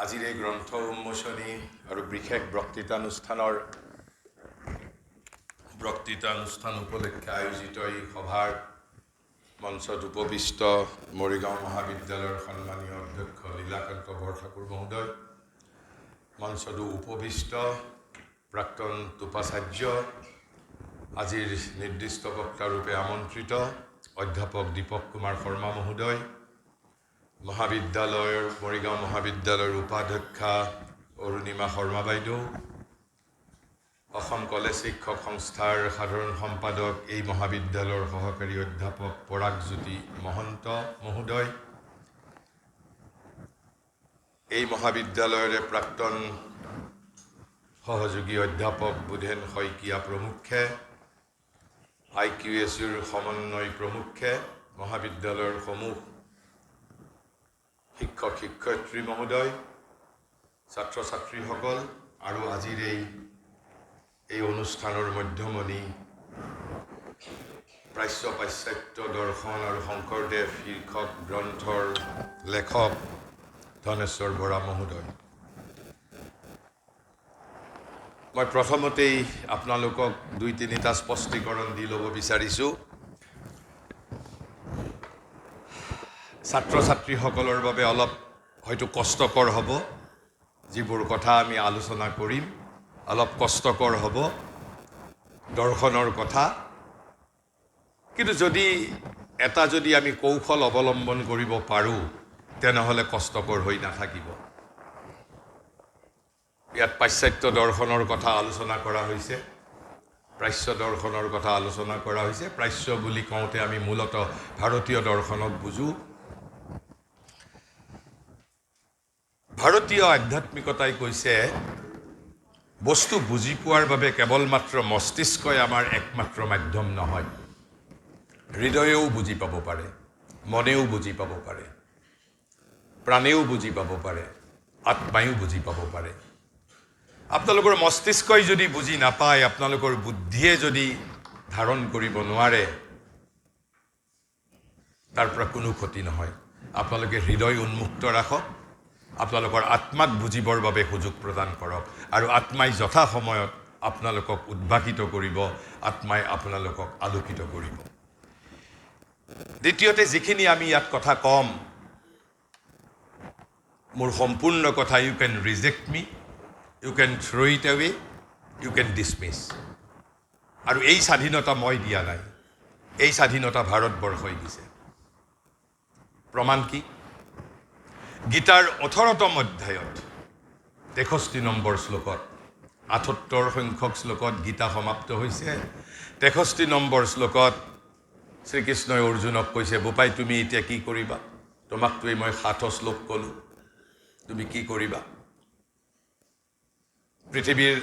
আজিৰ এই গ্ৰন্থ উন্মোচনী আৰু বিশেষ বক্তৃতানুষ্ঠান উপলক্ষে আয়োজিত এই সভাৰ মঞ্চত উপবিষ্ট মৰিগাঁও মহাবিদ্যালয়ৰ সন্মানীয় অধ্যক্ষ লীলাকান্ত বৰঠাকুৰ মহোদয়, মঞ্চত উপবিষ্ট প্ৰাক্তন উপাচাৰ্য, আজিৰ নিৰ্দিষ্ট বক্তাৰূপে আমন্ত্ৰিত অধ্যাপক দীপক কুমাৰ শৰ্মা মহোদয়, মৰিগাঁও মহাবিদ্যালয়ৰ উপাধ্যক্ষা অৰুণিমা শৰ্মা বাইদেউ, অসম কলেজ শিক্ষক সংস্থাৰ সাধাৰণ সম্পাদক এই মহাবিদ্যালয়ৰ সহকাৰী অধ্যাপক পৰাগজ্যোতি মহন্ত মহোদয়, এই মহাবিদ্যালয়ৰে প্ৰাক্তন সহযোগী অধ্যাপক বুধেন শইকীয়া প্ৰমুখ্যে, IQSUৰ সমন্বয় প্ৰমুখ্যে, মহাবিদ্যালয়ৰ সমূহ শিক্ষক শিক্ষয়িত্ৰী মহোদয়, ছাত্ৰ ছাত্ৰীসকল আৰু আজিৰ এই অনুষ্ঠানৰ মধ্যমণি প্ৰাচ্য পাশ্চাত্য দৰ্শন আৰু শংকৰদেৱ শীৰ্ষক গ্ৰন্থৰ লেখক ধনেশ্বৰ বৰা মহোদয়। মই প্ৰথমতেই আপোনালোকক 2-3টা স্পষ্টীকৰণ দি ল'ব বিচাৰিছোঁ। ছাত্ৰ ছাত্ৰীসকলৰ বাবে অলপ হয়তো কষ্টকৰ হ'ব, যিবোৰ কথা আমি আলোচনা কৰিম অলপ কষ্টকৰ হ'ব, দৰ্শনৰ কথা, কিন্তু যদি আমি কৌশল অৱলম্বন কৰিব পাৰোঁ তেনেহ'লে কষ্টকৰ হৈ নাথাকিব। ইয়াত পাশ্চাত্য দৰ্শনৰ কথা আলোচনা কৰা হৈছে, প্ৰাচ্য দৰ্শনৰ কথা আলোচনা কৰা হৈছে। প্ৰাচ্য বুলি কওঁতে আমি মূলতঃ ভাৰতীয় দৰ্শনক বুজোঁ। ভাৰতীয় আধ্যাত্মিকতাই কৈছে বস্তু বুজি পোৱাৰ বাবে কেৱল মাত্ৰ মস্তিষ্কই আমাৰ একমাত্ৰ মাধ্যম নহয়, হৃদয়েও বুজি পাব পাৰে, মনেও বুজি পাব পাৰে, প্ৰাণেও বুজি পাব পাৰে, আত্মায়ো বুজি পাব পাৰে। আপোনালোকৰ মস্তিষ্কই যদি বুজি নাপায়, আপোনালোকৰ বুদ্ধিয়ে যদি ধাৰণ কৰিব নোৱাৰে, তাৰ পৰা কোনো ক্ষতি নহয়। আপোনালোকে হৃদয় উন্মুক্ত ৰাখক, আপোনালোকৰ আত্মাক বুজিবৰ বাবে সুযোগ প্ৰদান কৰক, আৰু আত্মাই যথা সময়ত আপোনালোকক উদ্ভাসিত কৰিব, আত্মাই আপোনালোকক আলোকিত কৰিব। দ্বিতীয়তে, যিখিনি আমি ইয়াত কথা ক'ম, মোৰ সম্পূৰ্ণ কথা you can reject me, you can throw' it away, you can dismiss. আৰু এই স্বাধীনতা মই দিয়া নাই, এই স্বাধীনতা ভাৰতবৰ্ষই দিছে। প্ৰমাণ কি? গীতাৰ 18তম অধ্যায়ত 63 নম্বৰ শ্লোকত, 78 সংখ্যক শ্লোকত গীতা সমাপ্ত হৈছে। 63 নম্বৰ শ্লোকত শ্ৰীকৃষ্ণই অৰ্জুনক কৈছে, বোপাই তুমি এতিয়া কি কৰিবা? তোমাকটোৱেই মই 7 শ্লোক ক'লোঁ, তুমি কি কৰিবা? পৃথিৱীৰ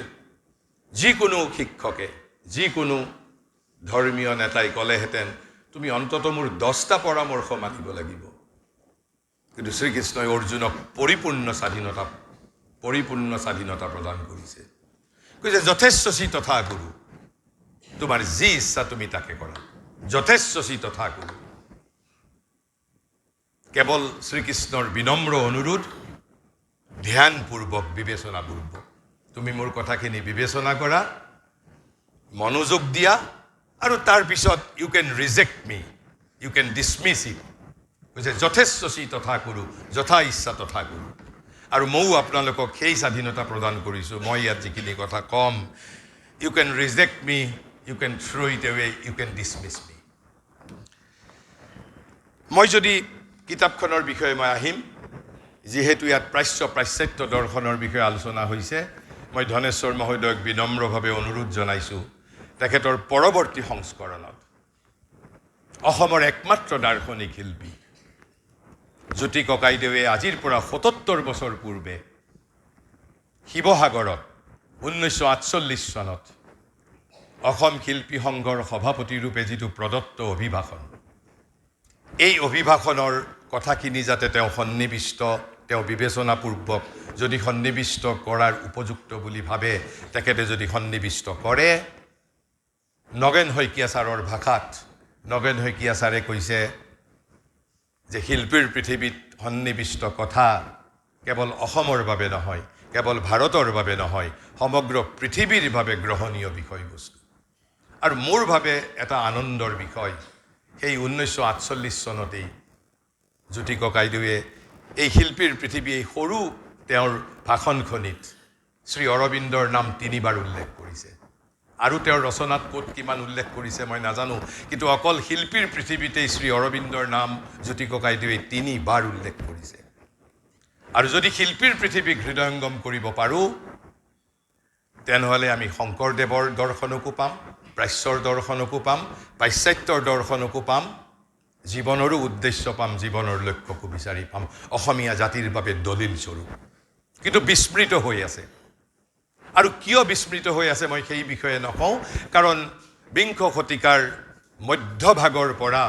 যিকোনো শিক্ষকে, যিকোনো ধৰ্মীয় নেতাই ক'লেহেঁতেন তুমি অন্ততঃ মোৰ 10টা পৰামৰ্শ মানিব লাগিব, কিন্তু শ্ৰীকৃষ্ণই অৰ্জুনক পৰিপূৰ্ণ স্বাধীনতা প্ৰদান কৰিছে। কৈছে যথেষ্টচি তথা গুৰু, তোমাৰ যি ইচ্ছা তুমি তাকে কৰা, যথেষ্টচি তথা গুৰু। কেৱল শ্ৰীকৃষ্ণৰ বিনম্ৰ অনুৰোধ, ধ্যানপূৰ্বক, বিবেচনাপূৰ্বক তুমি মোৰ কথাখিনি বিবেচনা কৰা, মনোযোগ দিয়া, আৰু তাৰপিছত you can reject me, you can dismiss it. কৈছে যথেষ্টচি তথা গুৰু, যথা ইচ্ছা তথা গুৰু। আৰু ময়ো আপোনালোকক সেই স্বাধীনতা প্ৰদান কৰিছোঁ। মই ইয়াত যিখিনি কথা ক'ম, you can reject me, you can throw' it away, you can dismiss me. মই যদি কিতাপখনৰ বিষয়ে মই আহিম, যিহেতু ইয়াত পাশ্চাত্য দৰ্শনৰ বিষয়ে আলোচনা হৈছে, মই ধনেশ্বৰ মহোদয়ক বিনম্ৰভাৱে অনুৰোধ জনাইছোঁ, তেখেতৰ পৰৱৰ্তী সংস্কৰণত অসমৰ একমাত্ৰ দাৰ্শনিক শিল্পী জ্যোতি ককাইদেৱে আজিৰ পৰা 77 বছৰ পূৰ্বে শিৱসাগৰত 1948 চনত অসম শিল্পী সংঘৰ সভাপতিৰূপে যিটো প্ৰদত্ত অভিভাষণ, এই অভিভাষণৰ কথাখিনি যাতে তেওঁ বিবেচনাপূৰ্বক যদি সন্নিৱিষ্ট কৰাৰ উপযুক্ত বুলি ভাবে, তেখেতে যদি সন্নিৱিষ্ট কৰে। নগেন শইকীয়া ছাৰৰ ভাষাত নগেন শইকীয়া ছাৰে কৈছে যে শিল্পীৰ পৃথিৱীত সন্নিৱিষ্ট কথা কেৱল অসমৰ বাবে নহয়, কেৱল ভাৰতৰ বাবে নহয়, সমগ্ৰ পৃথিৱীৰ বাবে গ্ৰহণীয় বিষয়বস্তু। আৰু মোৰ বাবে এটা আনন্দৰ বিষয়, সেই 1948 চনতেই জ্যোতি ককাইদেৱে এই শিল্পীৰ পৃথিৱী এই সৰু তেওঁৰ ভাষণখনিত শ্ৰী অৰবিন্দৰ নাম 3 বাৰ উল্লেখ কৰিছে। আৰু তেওঁৰ ৰচনাত ক'ত কিমান উল্লেখ কৰিছে মই নাজানো, কিন্তু অকল শিল্পীৰ পৃথিৱীতেই শ্ৰী অৰবিন্দৰ নাম জ্যোতি ককাইদেৱে 3 বাৰ উল্লেখ কৰিছে। আৰু যদি শিল্পীৰ পৃথিৱীক হৃদয়ংগম কৰিব পাৰোঁ, তেনেহ'লে আমি শংকৰদেৱৰ দৰ্শনকো পাম, প্ৰাচ্যৰ দৰ্শনকো পাম, পাশ্চাত্যৰ দৰ্শনকো পাম, জীৱনৰো উদ্দেশ্য পাম, জীৱনৰ লক্ষ্যকো বিচাৰি পাম, অসমীয়া জাতিৰ বাবে দলিল স্বৰূপ। কিন্তু বিস্মৃত হৈ আছে। আৰু কিয় বিস্মৃত হৈ আছে মই সেই বিষয়ে নকওঁ, কাৰণ 20 শতিকাৰ মধ্যভাগৰ পৰা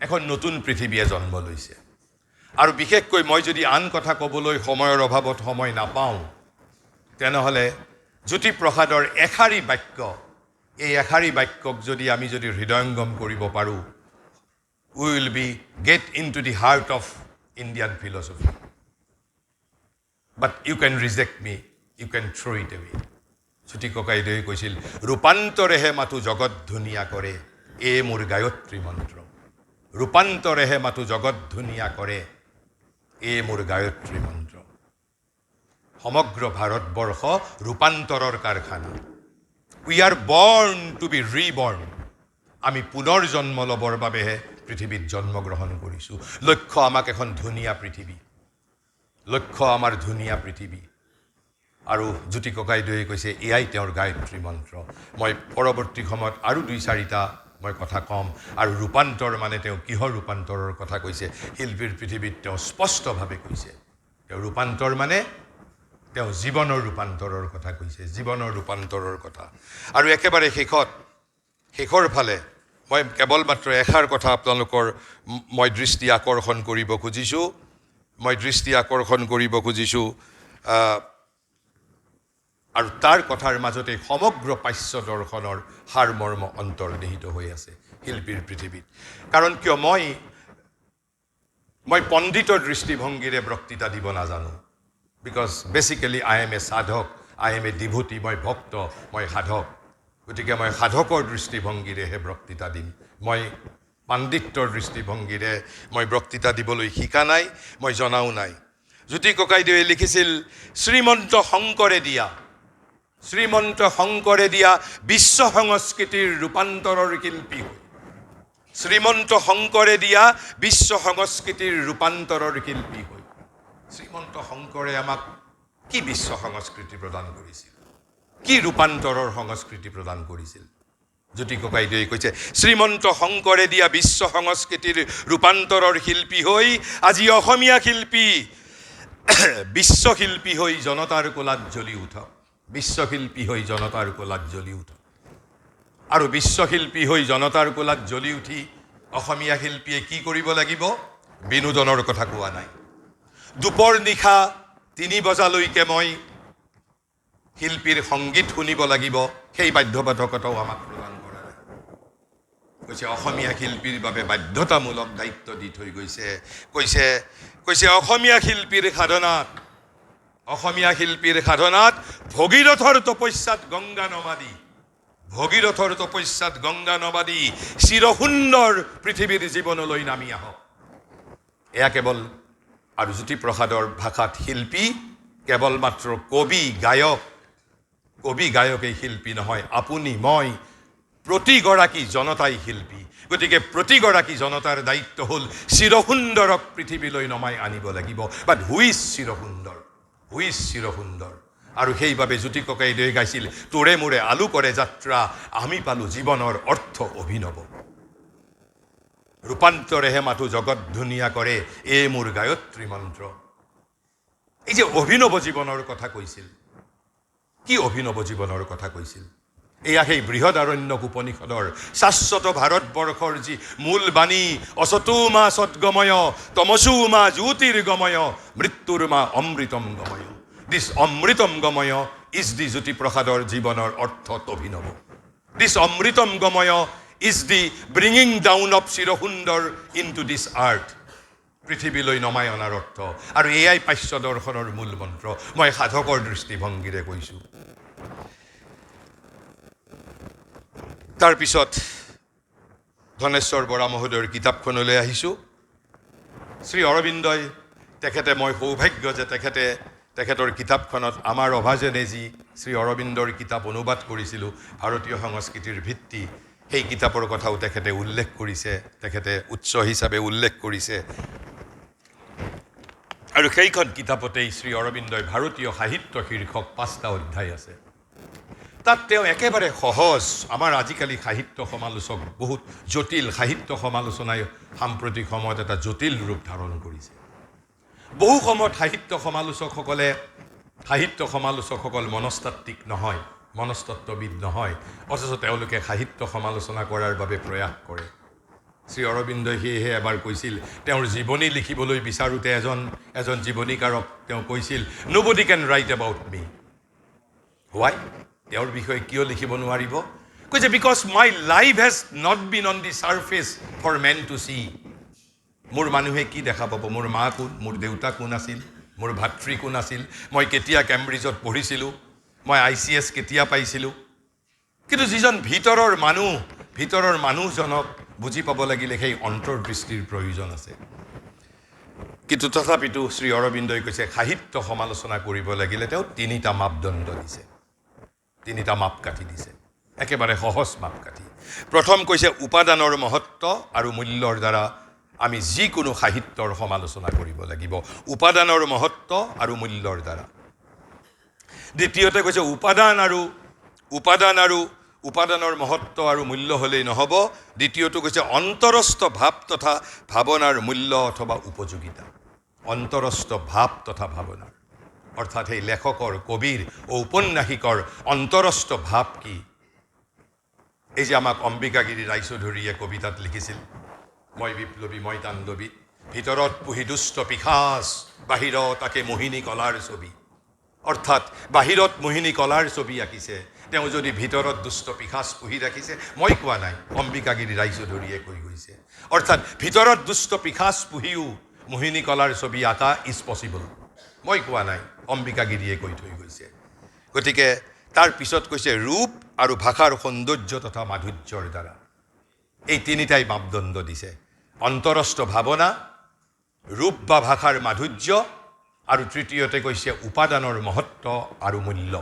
এখন নতুন পৃথিৱীয়ে জন্ম লৈছে। আৰু বিশেষকৈ মই যদি আন কথা ক'বলৈ সময়ৰ অভাৱত সময় নাপাওঁ, তেনেহ'লে জ্যোতিপ্ৰসাদৰ এষাৰি বাক্য, এই এষাৰি বাক্যক যদি আমি হৃদয়ংগম কৰিব পাৰোঁ, we will be get into the heart of Indian philosophy. But you can reject me, you can throw it away. জ্যোতি ককাইদেৱে কৈছিল, ৰূপান্তৰেহে মাথো জগত ধুনীয়া কৰে, মোৰ গায়ত্ৰী মন্ত্ৰ। ৰূপান্তৰেহে মাথো জগত ধুনীয়া কৰে, মোৰ গায়ত্ৰী মন্ত্ৰ। সমগ্ৰ ভাৰতবৰ্ষ ৰূপান্তৰৰ কাৰখানা। উই আৰ বৰ্ণ টু বি ৰিবৰ্ণ। আমি পুনৰ জন্ম ল'বৰ বাবেহে পৃথিৱীত জন্মগ্ৰহণ কৰিছোঁ। লক্ষ্য আমাক এখন ধুনীয়া পৃথিৱী, লক্ষ্য আমাৰ ধুনীয়া পৃথিৱী। আৰু জ্যোতি ককাইদেৱে কৈছে এয়াই তেওঁৰ গায়ত্ৰী মন্ত্ৰ। মই পৰৱৰ্তী সময়ত আৰু 2-4টা মই কথা ক'ম। আৰু ৰূপান্তৰ মানে তেওঁ কিহৰ ৰূপান্তৰৰ কথা কৈছে, শিল্পীৰ পৃথিৱীত তেওঁ স্পষ্টভাৱে কৈছে। তেওঁ ৰূপান্তৰ মানে তেওঁ জীৱনৰ ৰূপান্তৰৰ কথা কৈছে, জীৱনৰ ৰূপান্তৰৰ কথা। আৰু একেবাৰে শেষৰ ফালে মই কেৱল মাত্ৰ এষাৰ কথা আপোনালোকৰ মই দৃষ্টি আকৰ্ষণ কৰিব খুজিছোঁ, আৰু তাৰ কথাৰ মাজতে সমগ্ৰ পাশ্য দৰ্শনৰ সাৰমৰ্ম অন্তৰ্নিহিত হৈ আছে শিল্পীৰ পৃথিৱীত। কাৰণ কিয় মই পণ্ডিতৰ দৃষ্টিভংগীৰে বক্তৃতা দিব নাজানো। বিকজ বেচিকেলি আই এম এ সাধক, আই এম এ ডিভোটি, মই ভক্ত, মই সাধক। গতিকে মই সাধকৰ দৃষ্টিভংগীৰেহে বক্তৃতা দিম। মই পাণ্ডিত্যৰ দৃষ্টিভংগীৰে মই বক্তৃতা দিবলৈ শিকা নাই, মই জনাও নাই। জ্যোতি ককাইদেৱে লিখিছিল, শ্ৰীমন্ত শংকৰে দিয়া বিশ্ব সংস্কৃতিৰ ৰূপান্তৰৰ শিল্পী হৈ। শ্ৰীমন্ত শংকৰে দিয়া বিশ্ব সংস্কৃতিৰ ৰূপান্তৰৰ শিল্পী হৈ। শ্ৰীমন্ত শংকৰে আমাক কি বিশ্ব সংস্কৃতি প্ৰদান কৰিছিল, কি ৰূপান্তৰৰ সংস্কৃতি প্ৰদান কৰিছিল? জ্যোতি ককাইদেৱে কৈছে, শ্ৰীমন্ত শংকৰে দিয়া বিশ্ব সংস্কৃতিৰ ৰূপান্তৰৰ শিল্পী হৈ আজি অসমীয়া শিল্পী বিশ্বশিল্পী হৈ জনতাৰ কোলাত জ্বলি উঠক। বিশ্বশিল্পী হৈ জনতাৰ কোলাত জ্বলি উঠক। আৰু বিশ্বশিল্পী হৈ জনতাৰ কোলাত জ্বলি উঠি অসমীয়া শিল্পীয়ে কি কৰিব লাগিব? বিনোদনৰ কথা কোৱা নাই। দুপৰ নিশা 3 বজালৈকে মই শিল্পীৰ সংগীত শুনিব লাগিব, সেই বাধ্যবাধকতাও আমাক প্ৰদান কৰা নাই। কৈছে অসমীয়া শিল্পীৰ বাবে বাধ্যতামূলক দায়িত্ব দি থৈ গৈছে। কৈছে অসমীয়া শিল্পীৰ সাধনাত ভগীৰথৰ তপস্যাত গংগা নমাদি চিৰসুন্দৰ পৃথিৱীৰ জীৱনলৈ নামি আহক। এয়া কেৱল, আৰু জ্যোতিপ্ৰসাদৰ ভাষাত শিল্পী কেৱল মাত্ৰ কবি গায়কেই শিল্পী নহয়, আপুনি মই প্ৰতিগৰাকী জনতাই শিল্পী। গতিকে প্ৰতিগৰাকী জনতাৰ দায়িত্ব হ'ল চিৰসুন্দৰক পৃথিৱীলৈ নমাই আনিব লাগিব। বাট হু ইজ চিৰসুন্দৰ? আৰু সেইবাবে জ্যোতি ককাইদেৱে গাইছিল, তোৰে মোৰে আলু কৰে যাত্ৰা, আমি পালোঁ জীৱনৰ অৰ্থ অভিনৱ। ৰূপান্তৰেহে মাথো জগত ধুনীয়া কৰে, মোৰ গায়ত্ৰী মন্ত্ৰ। এই যে অভিনৱ জীৱনৰ কথা কৈছিল, কি অভিনৱ জীৱনৰ কথা কৈছিল? এয়া সেই বৃহদাৰণ্যক উপনিষদৰ শাশ্বত ভাৰতবৰ্ষৰ যি মূল বাণী, অসতো মা সদ্গময় তমসো মা জ্যোতিৰ্গময় মৃত্যুৰ মা অমৃতম গময়। দিছ অমৃতম গময় ইজ দি জ্যোতিপ্ৰসাদৰ জীৱনৰ অৰ্থত অভিনৱ। This amritam gamaya is the bringing down of chirasundar into this earth. পৃথিৱীলৈ নমাই অনাৰ অৰ্থ আৰু এয়াই পাশ্য দৰ্শনৰ মূল মন্ত্ৰ মই সাধকৰ দৃষ্টিভংগীৰে কৈছোঁ তাৰপিছত ধনেশ্বৰ বৰা মহোদয়ৰ কিতাপখনলৈ আহিছোঁ শ্ৰী অৰবিন্দই তেখেতে মই সৌভাগ্য যে তেখেতৰ কিতাপখনত আমাৰ অভাজনে যি শ্ৰী অৰবিন্দৰ কিতাপ অনুবাদ কৰিছিলোঁ ভাৰতীয় সংস্কৃতিৰ ভিত্তি সেই কিতাপৰ কথাও তেখেতে উল্লেখ কৰিছে তেখেতে উৎস হিচাপে উল্লেখ কৰিছে আৰু সেইখন কিতাপতেই শ্ৰী অৰবিন্দই ভাৰতীয় সাহিত্য শীৰ্ষক 5টা অধ্যায় আছে তাত তেওঁ একেবাৰে সহজ আমাৰ আজিকালি সাহিত্য সমালোচক বহুত জটিল সাহিত্য সমালোচনাই সাম্প্ৰতিক সময়ত এটা জটিল ৰূপ ধাৰণ কৰিছে বহু সময়ত সাহিত্য সমালোচকসকল মনস্তাত্ত্বিক নহয় মনস্তত্ত্ববিদ নহয় অথচ তেওঁলোকে সাহিত্য সমালোচনা কৰাৰ বাবে প্ৰয়াস কৰে শ্ৰী অৰবিন্দই সেয়েহে এবাৰ কৈছিল তেওঁৰ জীৱনী লিখিবলৈ বিচাৰোঁতে এজন জীৱনীকাৰক তেওঁ কৈছিল nobody can write about me why তেওঁৰ বিষয়ে কিয় লিখিব নোৱাৰিব কৈছে because my life has not been on the surface for men to see মোৰ মানুহে কি দেখা পাব মোৰ মা কোন মোৰ দেউতা কোন আছিল মোৰ ভাতৃ কোন আছিল মই কেতিয়া কেম্ব্ৰিজত পঢ়িছিলোঁ মই ICS কেতিয়া পাইছিলোঁ কিন্তু যিজন ভিতৰৰ মানুহজনক বুজি পাব লাগিলে সেই অন্তৰ্দৃষ্টিৰ প্ৰয়োজন আছে কিন্তু তথাপিতো শ্ৰী অৰবিন্দই কৈছে সাহিত্য সমালোচনা কৰিব লাগিলে তেওঁ 3টা মাপদণ্ড দিছে 3টা মাপকাঠি দিছে একেবাৰে সহজ মাপকাঠি প্ৰথম কৈছে উপাদানৰ মহত্ব আৰু মূল্যৰ দ্বাৰা আমি যিকোনো সাহিত্যৰ সমালোচনা কৰিব লাগিব উপাদানৰ মহত্ব আৰু মূল্যৰ দ্বাৰা দ্বিতীয়তে কৈছে উপাদানৰ মহত্ব আৰু মূল্য হ'লেই নহ'ব দ্বিতীয়টো কৈছে অন্তৰস্থ ভাৱ তথা ভাৱনাৰ মূল্য অথবা উপযোগিতা অন্তৰস্থ ভাৱ তথা ভাৱনাৰ অৰ্থাৎ সেই লেখকৰ কবিৰ ঔপন্যাসিকৰ অন্তৰস্থ ভাৱ কি এই যে আমাক অম্বিকাগিৰি ৰায়চৌধুৰীয়ে কবিতাত লিখিছিল মই বিপ্লৱী মই তাণ্ডৱী ভিতৰত পুহি দুষ্ট পিশাচ বাহিৰত তাকে মোহিনী কলাৰ ছবি অৰ্থাৎ বাহিৰত মোহিনী কলাৰ ছবি আঁকিছে তেওঁ যদি ভিতৰত দুষ্ট পিশাচ পুহি ৰাখিছে মই কোৱা নাই অম্বিকাগিৰি ৰায়চৌধুৰীয়ে কৈ গৈছে অৰ্থাৎ ভিতৰত দুষ্ট পিশাচ পুহিও মোহিনী কলাৰ ছবি আঁকা ইজ পচিবল মই কোৱা নাই অম্বিকাগিৰিয়ে কৈ থৈ গৈছে গতিকে তাৰ পিছত কৈছে ৰূপ আৰু ভাষাৰ সৌন্দৰ্য তথা মাধুৰ্যৰ দ্বাৰা এই 3টাই মাপদণ্ড দিছে অন্তৰস্থ ভাৱনা ৰূপ বা ভাষাৰ মাধুৰ্য আৰু তৃতীয়তে কৈছে উপাদানৰ মহত্ব আৰু মূল্য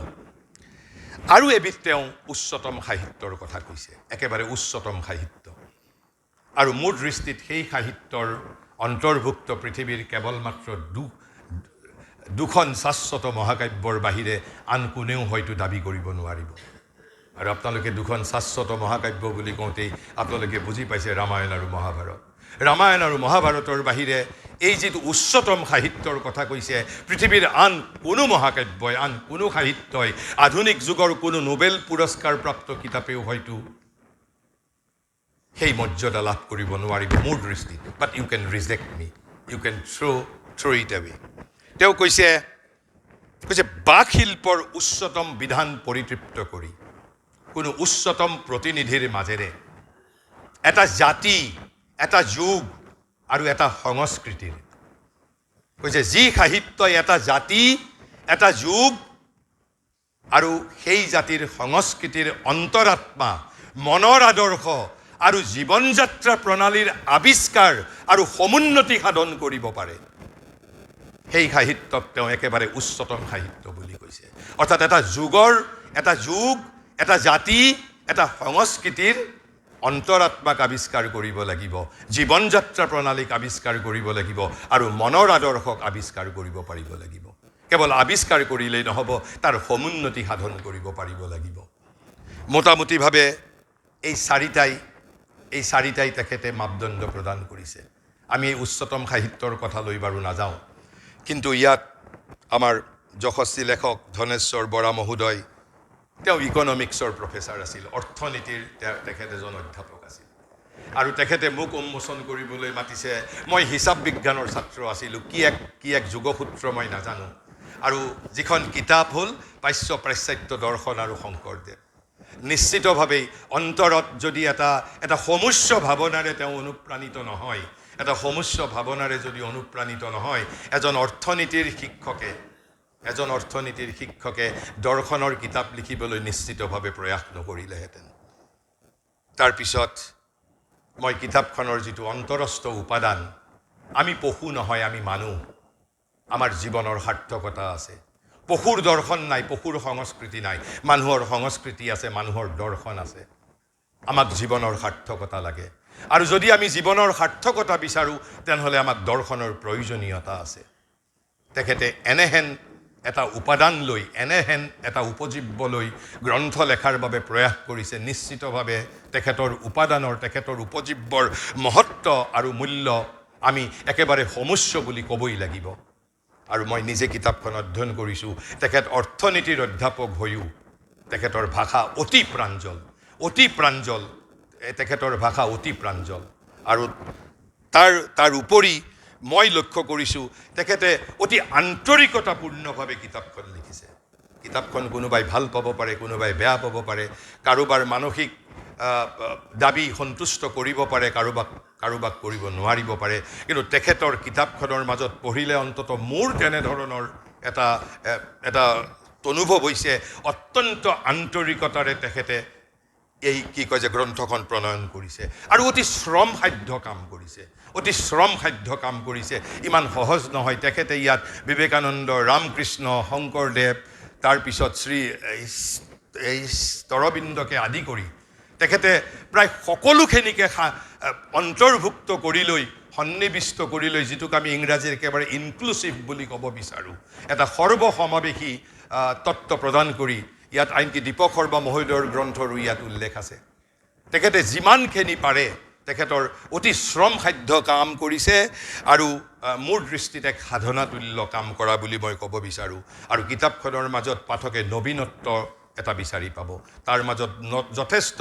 আৰু এবিধ তেওঁ উচ্চতম সাহিত্যৰ কথা কৈছে একেবাৰে উচ্চতম সাহিত্য আৰু মোৰ দৃষ্টিত সেই সাহিত্যৰ অন্তৰ্ভুক্ত পৃথিৱীৰ কেৱল মাত্ৰ দুখন শাশ্বত মহাকাব্যৰ বাহিৰে আন কোনেও হয়তো দাবী কৰিব নোৱাৰিব আৰু আপোনালোকে দুখন শাশ্বত মহাকাব্য বুলি কওঁতেই আপোনালোকে বুজি পাইছে ৰামায়ণ আৰু মহাভাৰতৰ বাহিৰে এই যিটো উচ্চতম সাহিত্যৰ কথা কৈছে পৃথিৱীৰ আন কোনো মহাকাব্যই আন কোনো সাহিত্যই আধুনিক যুগৰ কোনো নোবেল পুৰস্কাৰ প্ৰাপ্ত কিতাপেও হয়তো সেই মৰ্যাদা লাভ কৰিব নোৱাৰিব মোৰ দৃষ্টিত but you can reject me you can throw' it away তেওঁ কৈছে বাক শিল্পৰ উচ্চতম বিধান পৰিতৃপ্ত কৰি কোনো উচ্চতম প্ৰতিনিধিৰ মাজেৰে এটা জাতি এটা যুগ আৰু এটা সংস্কৃতিৰ কৈছে যি সাহিত্যই এটা জাতি এটা যুগ আৰু সেই জাতিৰ সংস্কৃতিৰ অন্তৰাত্মা মনৰ আদৰ্শ আৰু জীৱন যাত্ৰা প্ৰণালীৰ আৱিষ্কাৰ আৰু সমুন্নতি সাধন কৰিব পাৰে সেই সাহিত্যক তেওঁ একেবাৰে উচ্চতম সাহিত্য বুলি কৈছে অৰ্থাৎ এটা যুগ এটা জাতি এটা সংস্কৃতিৰ অন্তৰাত্মাক আৱিষ্কাৰ কৰিব লাগিব জীৱন যাত্ৰা প্ৰণালীক আৱিষ্কাৰ কৰিব লাগিব আৰু মনৰ আদৰ্শক আৱিষ্কাৰ কৰিব পাৰিব লাগিব কেৱল আৱিষ্কাৰ কৰিলেই নহ'ব তাৰ সমুন্নতি সাধন কৰিব পাৰিব লাগিব মোটামুটিভাৱে এই চাৰিটাই তেখেতে মাপদণ্ড প্ৰদান কৰিছে আমি এই উচ্চতম সাহিত্যৰ কথা লৈ বাৰু নাযাওঁ কিন্তু ইয়াত আমাৰ যশস্বী লেখক ধনেশ্বৰ বৰা মহোদয় তেওঁ ইকনমিক্সৰ প্ৰফেচাৰ আছিল অৰ্থনীতিৰ তেখেত এজন অধ্যাপক আছিল আৰু তেখেতে মোক উন্মোচন কৰিবলৈ মাতিছে মই হিচাপ বিজ্ঞানৰ ছাত্ৰ আছিলোঁ কি এক যোগসূত্ৰ মই নাজানো আৰু যিখন কিতাপ হ'ল পাশ্চাত্য দৰ্শন আৰু শংকৰদেৱ নিশ্চিতভাৱেই অন্তৰত যদি এটা সমুচ্চ ভাৱনাৰে তেওঁ অনুপ্ৰাণিত নহয় এটা সমুচ্চ ভাৱনাৰে যদি অনুপ্ৰাণিত নহয়, এজন অৰ্থনীতিৰ শিক্ষকে দৰ্শনৰ কিতাপ লিখিবলৈ নিশ্চিতভাৱে প্ৰয়াস নকৰিলেহেঁতেন। তাৰপিছত মই কিতাপখনৰ যিটো অন্তৰস্থ উপাদান, আমি পশু নহয়, আমি মানুহ, আমাৰ জীৱনৰ সাৰ্থকতা আছে। পশুৰ দৰ্শন নাই, পশুৰ সংস্কৃতি নাই, মানুহৰ সংস্কৃতি আছে, মানুহৰ দৰ্শন আছে। আমাক জীৱনৰ সাৰ্থকতা লাগে, আৰু যদি আমি জীৱনৰ সাৰ্থকতা বিচাৰোঁ তেনেহ'লে আমাক দৰ্শনৰ প্ৰয়োজনীয়তা আছে। তেখেতে এনেহেন এটা উপাদান লৈ, এনেহেন এটা উপজীব্য লৈ গ্ৰন্থ লেখাৰ বাবে প্ৰয়াস কৰিছে। নিশ্চিতভাৱে তেখেতৰ উপাদানৰ, তেখেতৰ উপজীব্যৰ মহত্ব আৰু মূল্য আমি একেবাৰে সমুচ্চ বুলি ক'বই লাগিব। আৰু মই নিজে কিতাপখন অধ্যয়ন কৰিছোঁ। তেখেত অৰ্থনীতিৰ অধ্যাপক হৈও তেখেতৰ ভাষা অতি প্ৰাঞ্জল, তেখেতৰ ভাষা অতি প্ৰাঞ্জল। আৰু তাৰ উপৰি মই লক্ষ্য কৰিছোঁ তেখেতে অতি আন্তৰিকতাপূৰ্ণভাৱে কিতাপখন লিখিছে। কিতাপখন কোনোবাই ভাল পাব পাৰে, কোনোবাই বেয়া পাব পাৰে, কাৰোবাৰ মানসিক দাবী সন্তুষ্ট কৰিব পাৰে, কাৰোবাক কৰিব নোৱাৰিব পাৰে, কিন্তু তেখেতৰ কিতাপখনৰ মাজত পঢ়িলে অন্তত মোৰ তেনেধৰণৰ এটা অনুভৱ হৈছে। অত্যন্ত আন্তৰিকতাৰে তেখেতে এই গ্ৰন্থখন প্ৰণয়ন কৰিছে, আৰু অতি শ্ৰমসাধ্য কাম কৰিছে। ইমান সহজ নহয়। তেখেতে ইয়াত বিবেকানন্দ, ৰামকৃষ্ণ, শংকৰদেৱ, তাৰপিছত শ্ৰী অৰবিন্দকে আদি কৰি তেখেতে প্ৰায় সকলোখিনিকে অন্তৰ্ভুক্ত কৰি লৈ, সন্নিৱিষ্ট কৰি লৈ, যিটোক আমি ইংৰাজীৰ একেবাৰে ইনক্লুচিভ বুলি ক'ব বিচাৰোঁ, এটা সৰ্বসমাৱেশী তত্ত্ব প্ৰদান কৰি ইয়াত আনকি দীপক শৰ্মা মহোদয়ৰ গ্ৰন্থৰো ইয়াত উল্লেখ আছে। তেখেতে যিমানখিনি পাৰে তেখেতৰ অতি শ্ৰমসাধ্য কাম কৰিছে, আৰু মোৰ দৃষ্টিত এক সাধনাতুল্য কাম কৰা বুলি মই ক'ব বিচাৰোঁ। আৰু কিতাপখনৰ মাজত পাঠকে নবীনত্ব এটা বিচাৰি পাব। তাৰ মাজত যথেষ্ট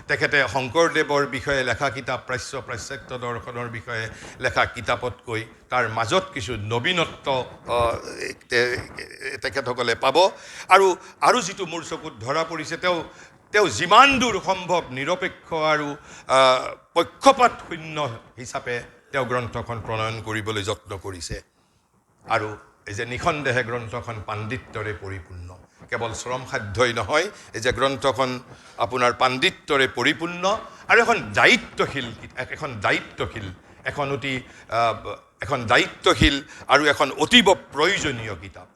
তেখেতে শংকৰদেৱৰ বিষয়ে লেখা কিতাপ, পাশ্চাত্য দৰ্শনৰ বিষয়ে লেখা কিতাপতকৈ তাৰ মাজত কিছু নবীনত্ব তেখেতসকলে পাব। আৰু যিটো মোৰ চকুত ধৰা পৰিছে, তেওঁ যিমান দূৰ সম্ভৱ নিৰপেক্ষ আৰু পক্ষপাত শূন্য হিচাপে তেওঁ গ্ৰন্থখন প্ৰণয়ন কৰিবলৈ যত্ন কৰিছে। আৰু এই যে নিঃসন্দেহে গ্ৰন্থখন পাণ্ডিত্যৰে পৰিপূৰ্ণ, কেৱল শ্ৰমসাধ্যই নহয়, এই যে গ্ৰন্থখন আপোনাৰ পাণ্ডিত্যৰে পৰিপূৰ্ণ, আৰু এখন দায়িত্বশীল আৰু এখন অতীৱ প্ৰয়োজনীয় কিতাপ।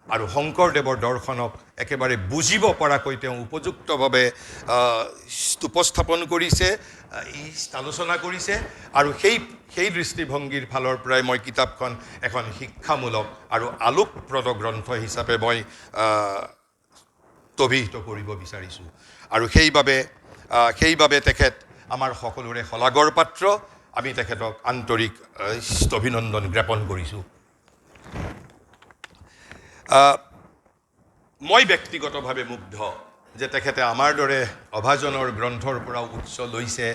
আৰু শংকৰদেৱৰ দৰ্শনক একেবাৰে বুজিব পৰাকৈ তেওঁ উপযুক্তভাৱে উপস্থাপন কৰিছে, আলোচনা কৰিছে। আৰু সেই দৃষ্টিভংগীৰ ফালৰ পৰাই মই কিতাপখন এখন শিক্ষামূলক আৰু আলোকপ্ৰদ গ্ৰন্থ হিচাপে মই অভিহিত কৰিব বিচাৰিছোঁ। আৰু সেইবাবে তেখেত আমাৰ সকলোৰে শলাগৰ পাত্ৰ। আমি তেখেতক আন্তৰিক অভিনন্দন জ্ঞাপন কৰিছোঁ। মই ব্যক্তিগতভাৱে মুগ্ধ যে তেখেতে আমাৰ দৰে অভাজনৰ গ্ৰন্থৰ পৰাও উৎস লৈছে,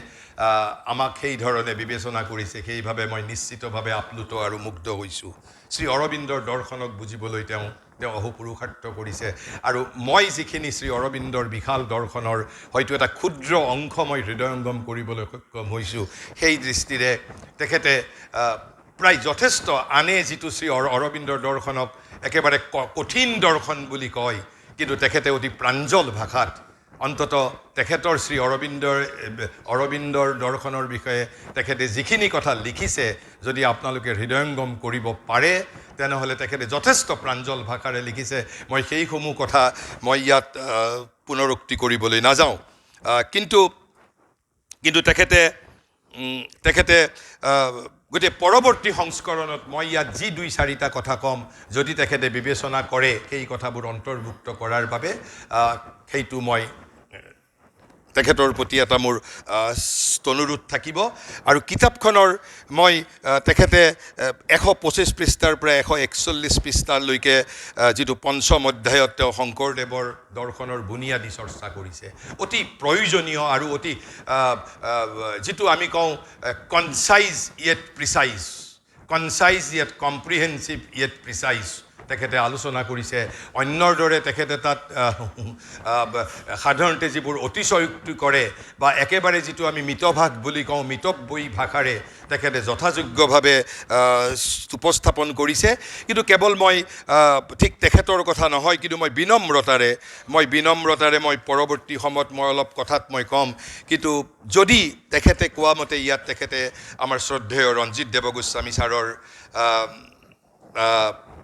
আমাক সেই ধৰণে বিবেচনা কৰিছে। সেইভাৱে মই নিশ্চিতভাৱে আপ্লুত আৰু মুগ্ধ হৈছোঁ। শ্ৰী অৰবিন্দৰ দৰ্শনক বুজিবলৈ তেওঁ অহোপুৰুষাৰ্থ কৰিছে। আৰু মই যিখিনি শ্ৰী অৰবিন্দৰ বিশাল দৰ্শনৰ হয়তো এটা ক্ষুদ্ৰ অংশ মই হৃদয়ংগম কৰিবলৈ সক্ষম হৈছোঁ, সেই দৃষ্টিৰে তেখেতে প্ৰায় যথেষ্ট, আনে যিটো শ্ৰী অৰবিন্দৰ দৰ্শনক একেবাৰে কঠিন দৰ্শন বুলি কয়, কিন্তু তেখেতে অতি প্ৰাঞ্জল ভাষাত অন্তত তেখেতৰ শ্ৰী অৰবিন্দৰ দৰ্শনৰ বিষয়ে তেখেতে যিখিনি কথা লিখিছে, যদি আপোনালোকে হৃদয়ংগম কৰিব পাৰে তেনেহ'লে তেখেতে যথেষ্ট প্ৰাঞ্জল ভাষাৰে লিখিছে। মই সেইসমূহ কথা মই ইয়াত পুনৰুক্তি কৰিবলৈ নাযাওঁ, কিন্তু তেখেতে গোটেই পৰৱৰ্তী সংস্কৰণত মই ইয়াত যি ২-৪টা কথা ক'ম, যদি তেখেতে বিবেচনা কৰে সেই কথাবোৰ অন্তৰ্ভুক্ত কৰাৰ বাবে, সেইটো মই তেখেতৰ প্ৰতি এটা মোৰ অনুৰোধ থাকিব। আৰু কিতাপখনৰ মই তেখেতে ১২৫ পৃষ্ঠাৰ পৰা ১৪১ পৃষ্ঠালৈকে যিটো পঞ্চম অধ্যায়ত তেওঁ শংকৰদেৱৰ দৰ্শনৰ বুনিয়াদী চৰ্চা কৰিছে, অতি প্ৰয়োজনীয় আৰু অতি যিটো আমি কওঁ concise yet precise, concise yet comprehensive yet precise, তেখেতে আলোচনা কৰিছে অন্যৰ দৰে তেখেতে তাত সাধাৰণতে যিবোৰ অতিশয়োক্তি কৰে বা একেবাৰে যিটো আমি মিতভাষ বুলি কওঁ মিতব্যয়ী ভাষাৰে তেখেতে যথাযোগ্যভাৱে উপস্থাপন কৰিছে কিন্তু কেৱল মই ঠিক তেখেতৰ কথা নহয় কিন্তু মই বিনম্ৰতাৰে মই পৰৱৰ্তী সময়ত মই অলপ কথাত মই ক'ম কিন্তু যদি তেখেতে কোৱা মতে ইয়াত তেখেতে আমাৰ শ্ৰদ্ধেয় ৰঞ্জিত দেৱগোস্বামী ছাৰৰ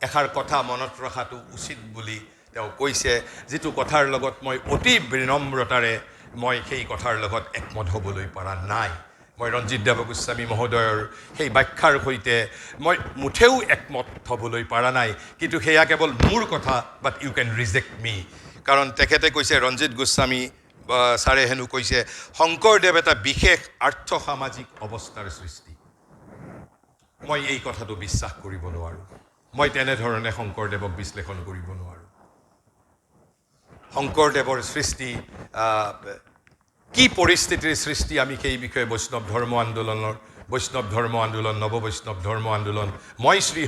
এষাৰ কথা মনত ৰখাটো উচিত বুলি তেওঁ কৈছে যিটো কথাৰ লগত মই অতি বিনম্ৰতাৰে মই সেই কথাৰ লগত একমত হ'বলৈ পৰা নাই মই ৰঞ্জিত দেৱগোস্বামী মহোদয়ৰ সেই ব্যাখ্যাৰ সৈতে মই মুঠেও একমত হ'বলৈ পৰা নাই কিন্তু সেয়া কেৱল মোৰ কথা বাট ইউ কেন ৰিজেক্ট মি কাৰণ তেখেতে কৈছে ৰঞ্জিত গোস্বামী ছাৰে হেনো কৈছে শংকৰদেৱ এটা বিশেষ আৰ্থ সামাজিক অৱস্থাৰ সৃষ্টি মই এই কথাটো বিশ্বাস কৰিব নোৱাৰোঁ মই তেনেধৰণে শংকৰদেৱক বিশ্লেষণ কৰিব নোৱাৰোঁ শংকৰদেৱৰ সৃষ্টি কি পৰিস্থিতিৰ সৃষ্টি আমি সেই বিষয়ে বৈষ্ণৱ ধৰ্ম আন্দোলন নৱ বৈষ্ণৱ ধৰ্ম আন্দোলন মই শ্ৰী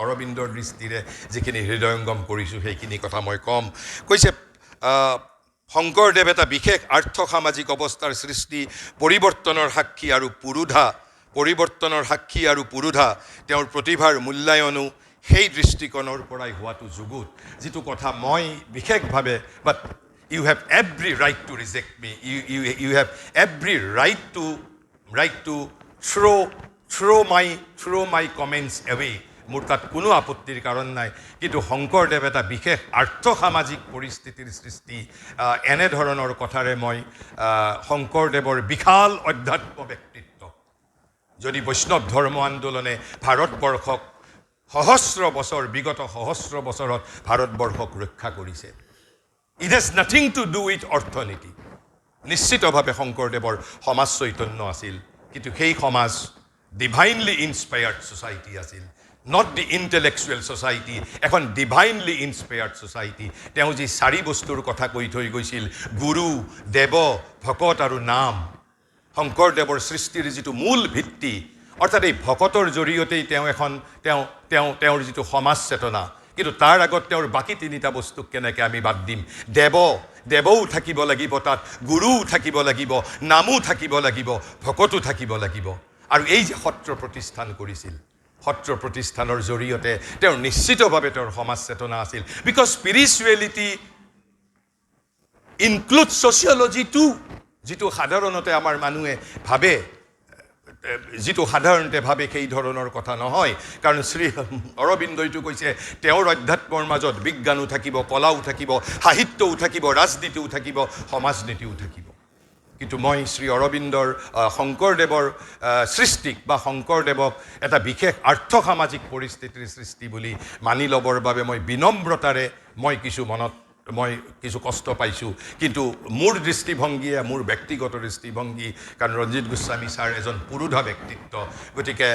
অৰবিন্দৰ দৃষ্টিৰে যিখিনি হৃদয়ংগম কৰিছোঁ সেইখিনি কথা মই ক'ম কৈছে শংকৰদেৱ এটা বিশেষ আৰ্থ সামাজিক অৱস্থাৰ সৃষ্টি পৰিৱৰ্তনৰ সাক্ষী আৰু পুৰোধা তেওঁৰ প্ৰতিভাৰ মূল্যায়নো সেই দৃষ্টিকোণৰ পৰাই হোৱাটো যুগুত যিটো কথা মই বিশেষভাৱে but you have every right to reject me you have every right to throw' my comments away মোৰ তাত কোনো আপত্তিৰ কাৰণ নাই কিন্তু শংকৰদেৱ এটা বিশেষ আৰ্থ সামাজিক পৰিস্থিতিৰ সৃষ্টি এনেধৰণৰ কথাৰে মই শংকৰদেৱৰ বিশাল অধ্যাত্ম ব্যক্তিত্ব যদি বৈষ্ণৱ ধৰ্ম আন্দোলনে ভাৰতবৰ্ষক বিগত সহস্ৰ বছৰত ভাৰতবৰ্ষক ৰক্ষা কৰিছে it has nothing to do with অৰ্থনীতি নিশ্চিতভাৱে শংকৰদেৱৰ সমাজ চৈতন্য আছিল কিন্তু সেই সমাজ ডিভাইনলি ইনস্পায়াৰ্ড ছ'চাইটি আছিল নট দি ইণ্টেলেকচুৱেল ছ'চাইটি এখন ডিভাইনলি ইনস্পায়াৰ্ড ছ'চাইটি তেওঁ যি 4 বস্তুৰ কথা কৈ থৈ গৈছিল গুৰু দেৱ ভকত আৰু নাম শংকৰদেৱৰ সৃষ্টিৰ যিটো মূল ভিত্তি অৰ্থাৎ এই ভকতৰ জৰিয়তেই তেওঁৰ যিটো সমাজ চেতনা কিন্তু তাৰ আগত তেওঁৰ বাকী 3টা বস্তুক কেনেকৈ আমি বাদ দিম দেৱও থাকিব লাগিব তাত গুৰুও থাকিব লাগিব নামো থাকিব লাগিব ভকতো থাকিব লাগিব আৰু এই যে সত্ৰ প্ৰতিষ্ঠান কৰিছিল সত্ৰ প্ৰতিষ্ঠানৰ জৰিয়তে তেওঁৰ নিশ্চিতভাৱে তেওঁৰ সমাজ চেতনা আছিল because spirituality include sociology too যিটো সাধাৰণতে আমাৰ মানুহে ভাবে সেই ধৰণৰ কথা নহয় কাৰণ শ্ৰী অৰবিন্দইটো কৈছে তেওঁৰ অধ্যাত্মৰ মাজত বিজ্ঞানো থাকিব কলাও থাকিব সাহিত্যও থাকিব ৰাজনীতিও থাকিব সমাজনীতিও থাকিব কিন্তু মই শ্ৰী অৰবিন্দৰ শংকৰদেৱৰ সৃষ্টিক বা শংকৰদেৱক এটা বিশেষ আৰ্থ সামাজিক পৰিস্থিতিৰ সৃষ্টি বুলি মানি ল'বৰ বাবে মই বিনম্ৰতাৰে মই কিছু কষ্ট পাইছোঁ কিন্তু মোৰ দৃষ্টিভংগীয়ে মোৰ ব্যক্তিগত দৃষ্টিভংগী কাৰণ ৰঞ্জিত গোস্বামী ছাৰ এজন পুৰোধা ব্যক্তিত্ব গতিকে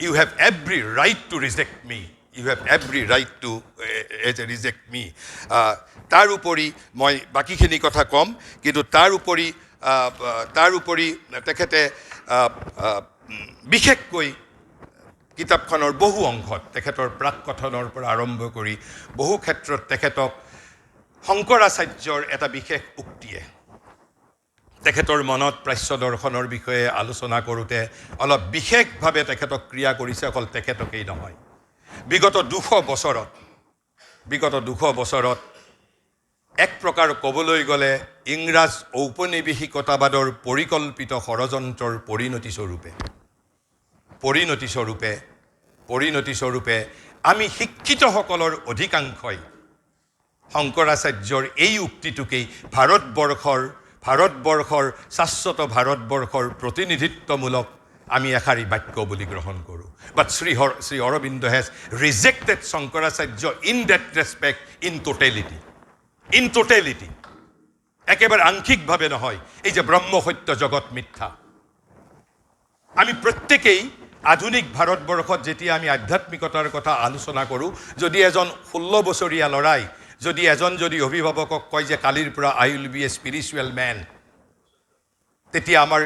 you have every right to reject me তাৰ উপৰি মই বাকীখিনি কথা ক'ম কিন্তু তাৰ উপৰি তেখেতে বিশেষকৈ কিতাপখনৰ বহু অংশত তেখেতৰ প্ৰাক কথনৰ পৰা আৰম্ভ কৰি বহু ক্ষেত্ৰত তেখেতক শংকৰাচাৰ্যৰ এটা বিশেষ উক্তিয়ে তেখেতৰ মনত প্ৰাচ্য দৰ্শনৰ বিষয়ে আলোচনা কৰোঁতে অলপ বিশেষভাৱে তেখেতক ক্ৰিয়া কৰিছে অকল তেখেতকেই নহয় বিগত 200 বছৰত এক প্ৰকাৰ ক'বলৈ গ'লে ইংৰাজ ঔপনিৱেশিকতাবাদৰ পৰিকল্পিত ষড়যন্ত্ৰৰ পৰিণতিস্বৰূপে আমি শিক্ষিতসকলৰ অধিকাংশই শংকৰাচাৰ্যৰ এই উক্তিটোকেই ভাৰতবৰ্ষৰ শাশ্বত ভাৰতবৰ্ষৰ প্ৰতিনিধিত্বমূলক আমি এষাৰি বাক্য বুলি গ্ৰহণ কৰোঁ but Shri Aurobindo has rejected Shankaracharya in that respect in totality একেবাৰে আংশিকভাৱে নহয় এই যে ব্ৰহ্ম সত্য জগত মিথ্যা আমি প্ৰত্যেকেই আধুনিক ভাৰতবৰ্ষত যেতিয়া আমি আধ্যাত্মিকতাৰ কথা আলোচনা কৰোঁ যদি এজন 16 বছৰীয়া ল'ৰাই যদি অভিভাৱকক কয় যে কালিৰ পৰা I will be a spiritual man তেতিয়া আমাৰ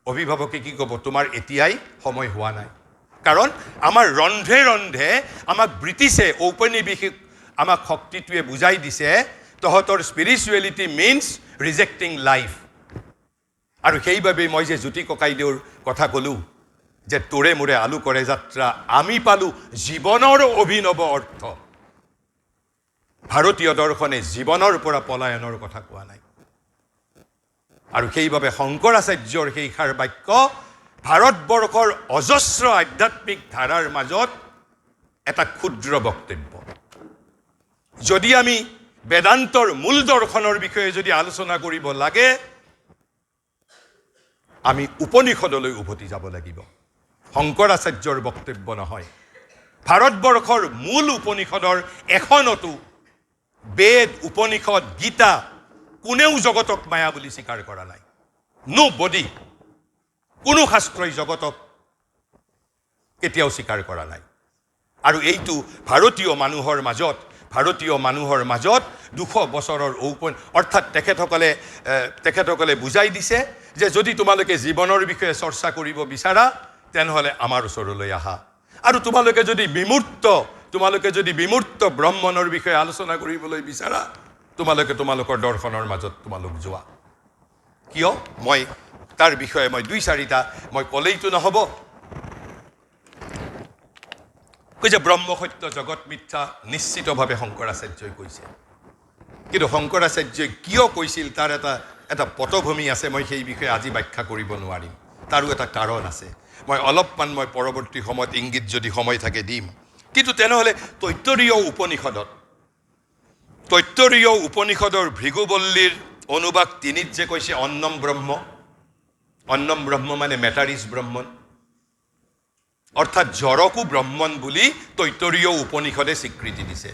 অভিভাৱকে কি ক'ব তোমাৰ এতিয়াই সময় হোৱা নাই কাৰণ আমাৰ ৰন্ধে ৰন্ধে আমাক ব্ৰিটিছে ঔপনিৱেশিক আমাক শক্তিটোৱে বুজাই দিছে তহঁতৰ স্পিৰিচুৱেলিটি মিনছ ৰিজেক্টিং লাইফ। আৰু সেইবাবে মই যে জ্যোতি ককাইদেউৰ কথা ক'লোঁ যে তোৰে মোৰে আলু কৰে যাত্ৰা, আমি পালোঁ জীৱনৰ অভিনৱ অৰ্থ। ভাৰতীয় দৰ্শনে জীৱনৰ পৰা পলায়নৰ কথা কোৱা নাই। আৰু সেইবাবে শংকৰাচাৰ্যৰ সেই সাৰ বাক্য ভাৰতবৰ্ষৰ অজস্ৰ আধ্যাত্মিক ধাৰাৰ মাজত এটা ক্ষুদ্ৰ বক্তব্য। যদি আমি বেদান্তৰ মূল দৰ্শনৰ বিষয়ে যদি আলোচনা কৰিব লাগে, আমি উপনিষদলৈ উভতি যাব লাগিব, শংকৰাচাৰ্যৰ বক্তব্য নহয়। ভাৰতবৰ্ষৰ মূল উপনিষদৰ এখনতো বেদ, উপনিষদ, গীতা কোনেও জগতক মায়া বুলি স্বীকাৰ কৰা নাই। নো বডি, কোনো শাস্ত্ৰই জগতক কেতিয়াও স্বীকাৰ কৰা নাই। আৰু এইটো ভাৰতীয় মানুহৰ মাজত 200 বছৰৰ অৰ্থাৎ তেখেতসকলে বুজাই দিছে যে যদি তোমালোকে জীৱনৰ বিষয়ে চৰ্চা কৰিব বিচাৰা তেনেহ'লে আমাৰ ওচৰলৈ আহা। আৰু তোমালোকে যদি বিমূৰ্ত ব্ৰহ্মণৰ বিষয়ে আলোচনা কৰিবলৈ বিচাৰা তোমালোকৰ দৰ্শনৰ মাজত যোৱা। কিয়? মই তাৰ বিষয়ে 2-4টা মই ক'লেইতো নহ'ব। কৈছে ব্ৰহ্ম সত্য জগত মিথ্যা, নিশ্চিতভাৱে শংকৰাচাৰ্যই কৈছে। কিন্তু শংকৰাচাৰ্যই কিয় কৈছিল তাৰ এটা পটভূমি আছে, মই সেই বিষয়ে আজি ব্যাখ্যা কৰিব নোৱাৰিম। তাৰো এটা কাৰণ আছে, মই পৰৱৰ্তী সময়ত ইংগিত যদি সময় থাকে দিম। কিন্তু তেনেহ'লে তৈত্তৰীয় উপনিষদৰ ভৃগুবল্লীৰ অনুবাদ 3ত যে কৈছে অন্নম ব্ৰহ্ম মানে মেটাৰ ইজ ব্ৰহ্মণ, অৰ্থাৎ জড়কো ব্ৰহ্মণ বুলি তৈত্তৰীয় উপনিষদে স্বীকৃতি দিছে।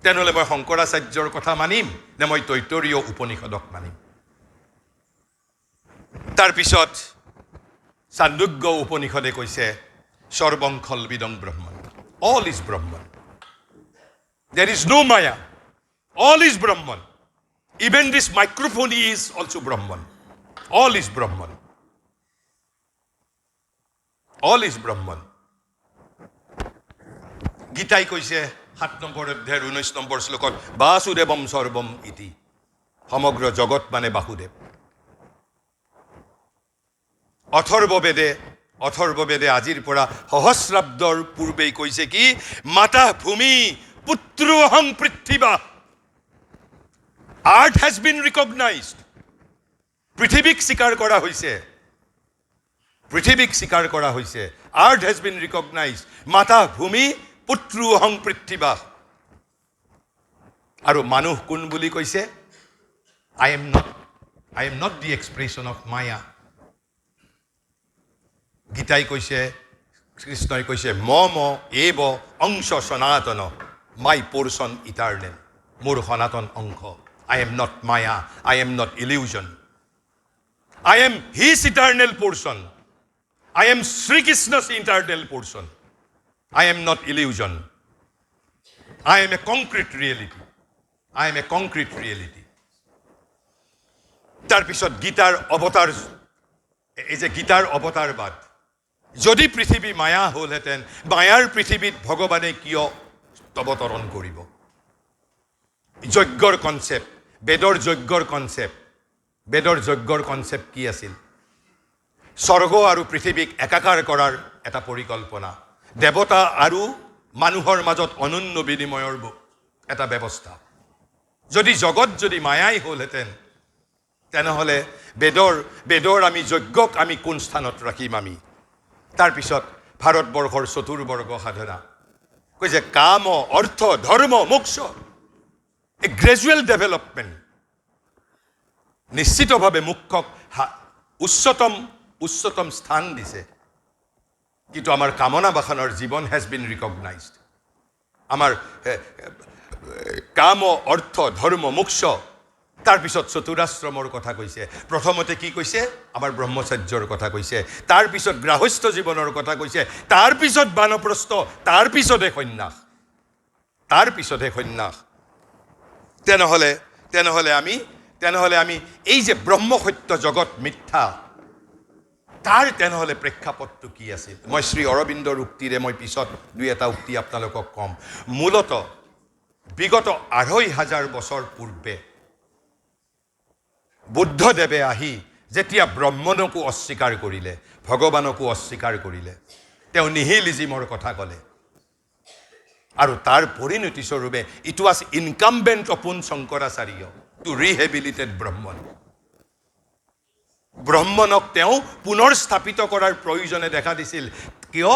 তেনেহ'লে মই শংকৰাচাৰ্যৰ কথা মানিম নে মই তৈত্তৰীয় উপনিষদক মানিম? তাৰপিছত চান্দোগ্য উপনিষদে কৈছে সৰ্বং খলবিদং ব্ৰহ্মণ, all is Brahman, there is no maya, all is Brahman, even this microphone is also Brahman, all is Brahman, all is Brahman. গীতাই কৈছে 7 নম্বৰ অধ্যায়ৰ 19 নম্বৰ শ্লোকত বাসুদেৱম সৰ্বম ইতি, সমগ্ৰ জগত মানে বাসুদেৱ। অথৰ্ববেদে আজিৰ পৰা সহস্ৰাব্দৰ পূৰ্বেই কৈছে কি মাতা ভূমি পুত্ৰোহং পৃথিৱী, আৰ্থ হেজ বিন ৰিকগনাইজড। পৃথিৱীক স্বীকাৰ কৰা হৈছে, আৰ্থ হেজ বিন ৰিকগনাইজড, মাতা ভূমি পুত্ৰোহং পৃথিৱী। আৰু মানুহ কোন বুলি কৈছে? I am not the expression of maya. গীতাই কৈছে, কৃষ্ণই কৈছে মম এব অংশ সনাতন, মাই পোৰ্চন ইটাৰনেল, মোৰ সনাতন অংশ। I am not maya, I am not illusion, I am his eternal portion, I am Shrikrishna's eternal portion, I am not illusion, I am a concrete reality, তাৰপিছত গীতাৰ অৱতাৰবাদ। যদি পৃথিৱী মায়া হ'লহেঁতেন, মায়াৰ পৃথিৱীত ভগৱানে কিয় অৱতৰণ কৰিব? যজ্ঞৰ কনচেপ্ট, বেদৰ যজ্ঞৰ কনচেপ্ট কি আছিল? স্বৰ্গ আৰু পৃথিৱীক একাকাৰ কৰাৰ এটা পৰিকল্পনা, দেৱতা আৰু মানুহৰ মাজত অনন্য বিনিময়ৰ এটা ব্যৱস্থা। যদি জগত মায়াই হ'লহেঁতেন তেনেহ'লে বেদৰ আমি যজ্ঞক আমি কোন স্থানত ৰাখিম আমি? তাৰপিছত ভাৰতবৰ্ষৰ চতুৰ্বৰ্গ সাধনা কৈছে কাম, অৰ্থ, ধৰ্ম, মোক্ষ, এ গ্ৰেজুৱেল ডেভেলপমেণ্ট। নিশ্চিতভাৱে মুখ্যক উচ্চতম স্থান দিছে, কিন্তু আমাৰ কামনা বাসনাৰ জীৱন হেজ বিন ৰিকগনাইজড। আমাৰ কাম, অৰ্থ, ধৰ্ম, মোক্ষ। তাৰপিছত চতুৰাশ্ৰমৰ কথা কৈছে। প্ৰথমতে কি কৈছে? আমাৰ ব্ৰহ্মচৰ্যৰ কথা কৈছে, তাৰপিছত গৃহস্থ জীৱনৰ কথা কৈছে, তাৰপিছত বানপ্ৰস্থ, তাৰপিছতহে সন্ন্যাস। তেনেহ'লে আমি এই যে ব্ৰহ্ম সত্য জগত মিথ্যা, তাৰ তেনেহ'লে প্ৰেক্ষাপটটো কি আছিল? মই শ্ৰী অৰবিন্দৰ উক্তিৰে মই পিছত দুই এটা উক্তি আপোনালোকক ক'ম। মূলত বিগত ২৫০০ বছৰ পূৰ্বে বুদ্ধদেৱে আহি যেতিয়া ব্ৰহ্মণকো অস্বীকাৰ কৰিলে, ভগৱানকো অস্বীকাৰ কৰিলে, তেওঁ নিহিলিজিমৰ কথা ক'লে, আৰু তাৰ পৰিণতি স্বৰূপে it was incumbent upon Shankaracharya to rehabilitated Brahman. ব্ৰহ্মণক তেওঁ পুনৰ স্থাপিত কৰাৰ প্ৰয়োজনে দেখা দিছিল। কিয়?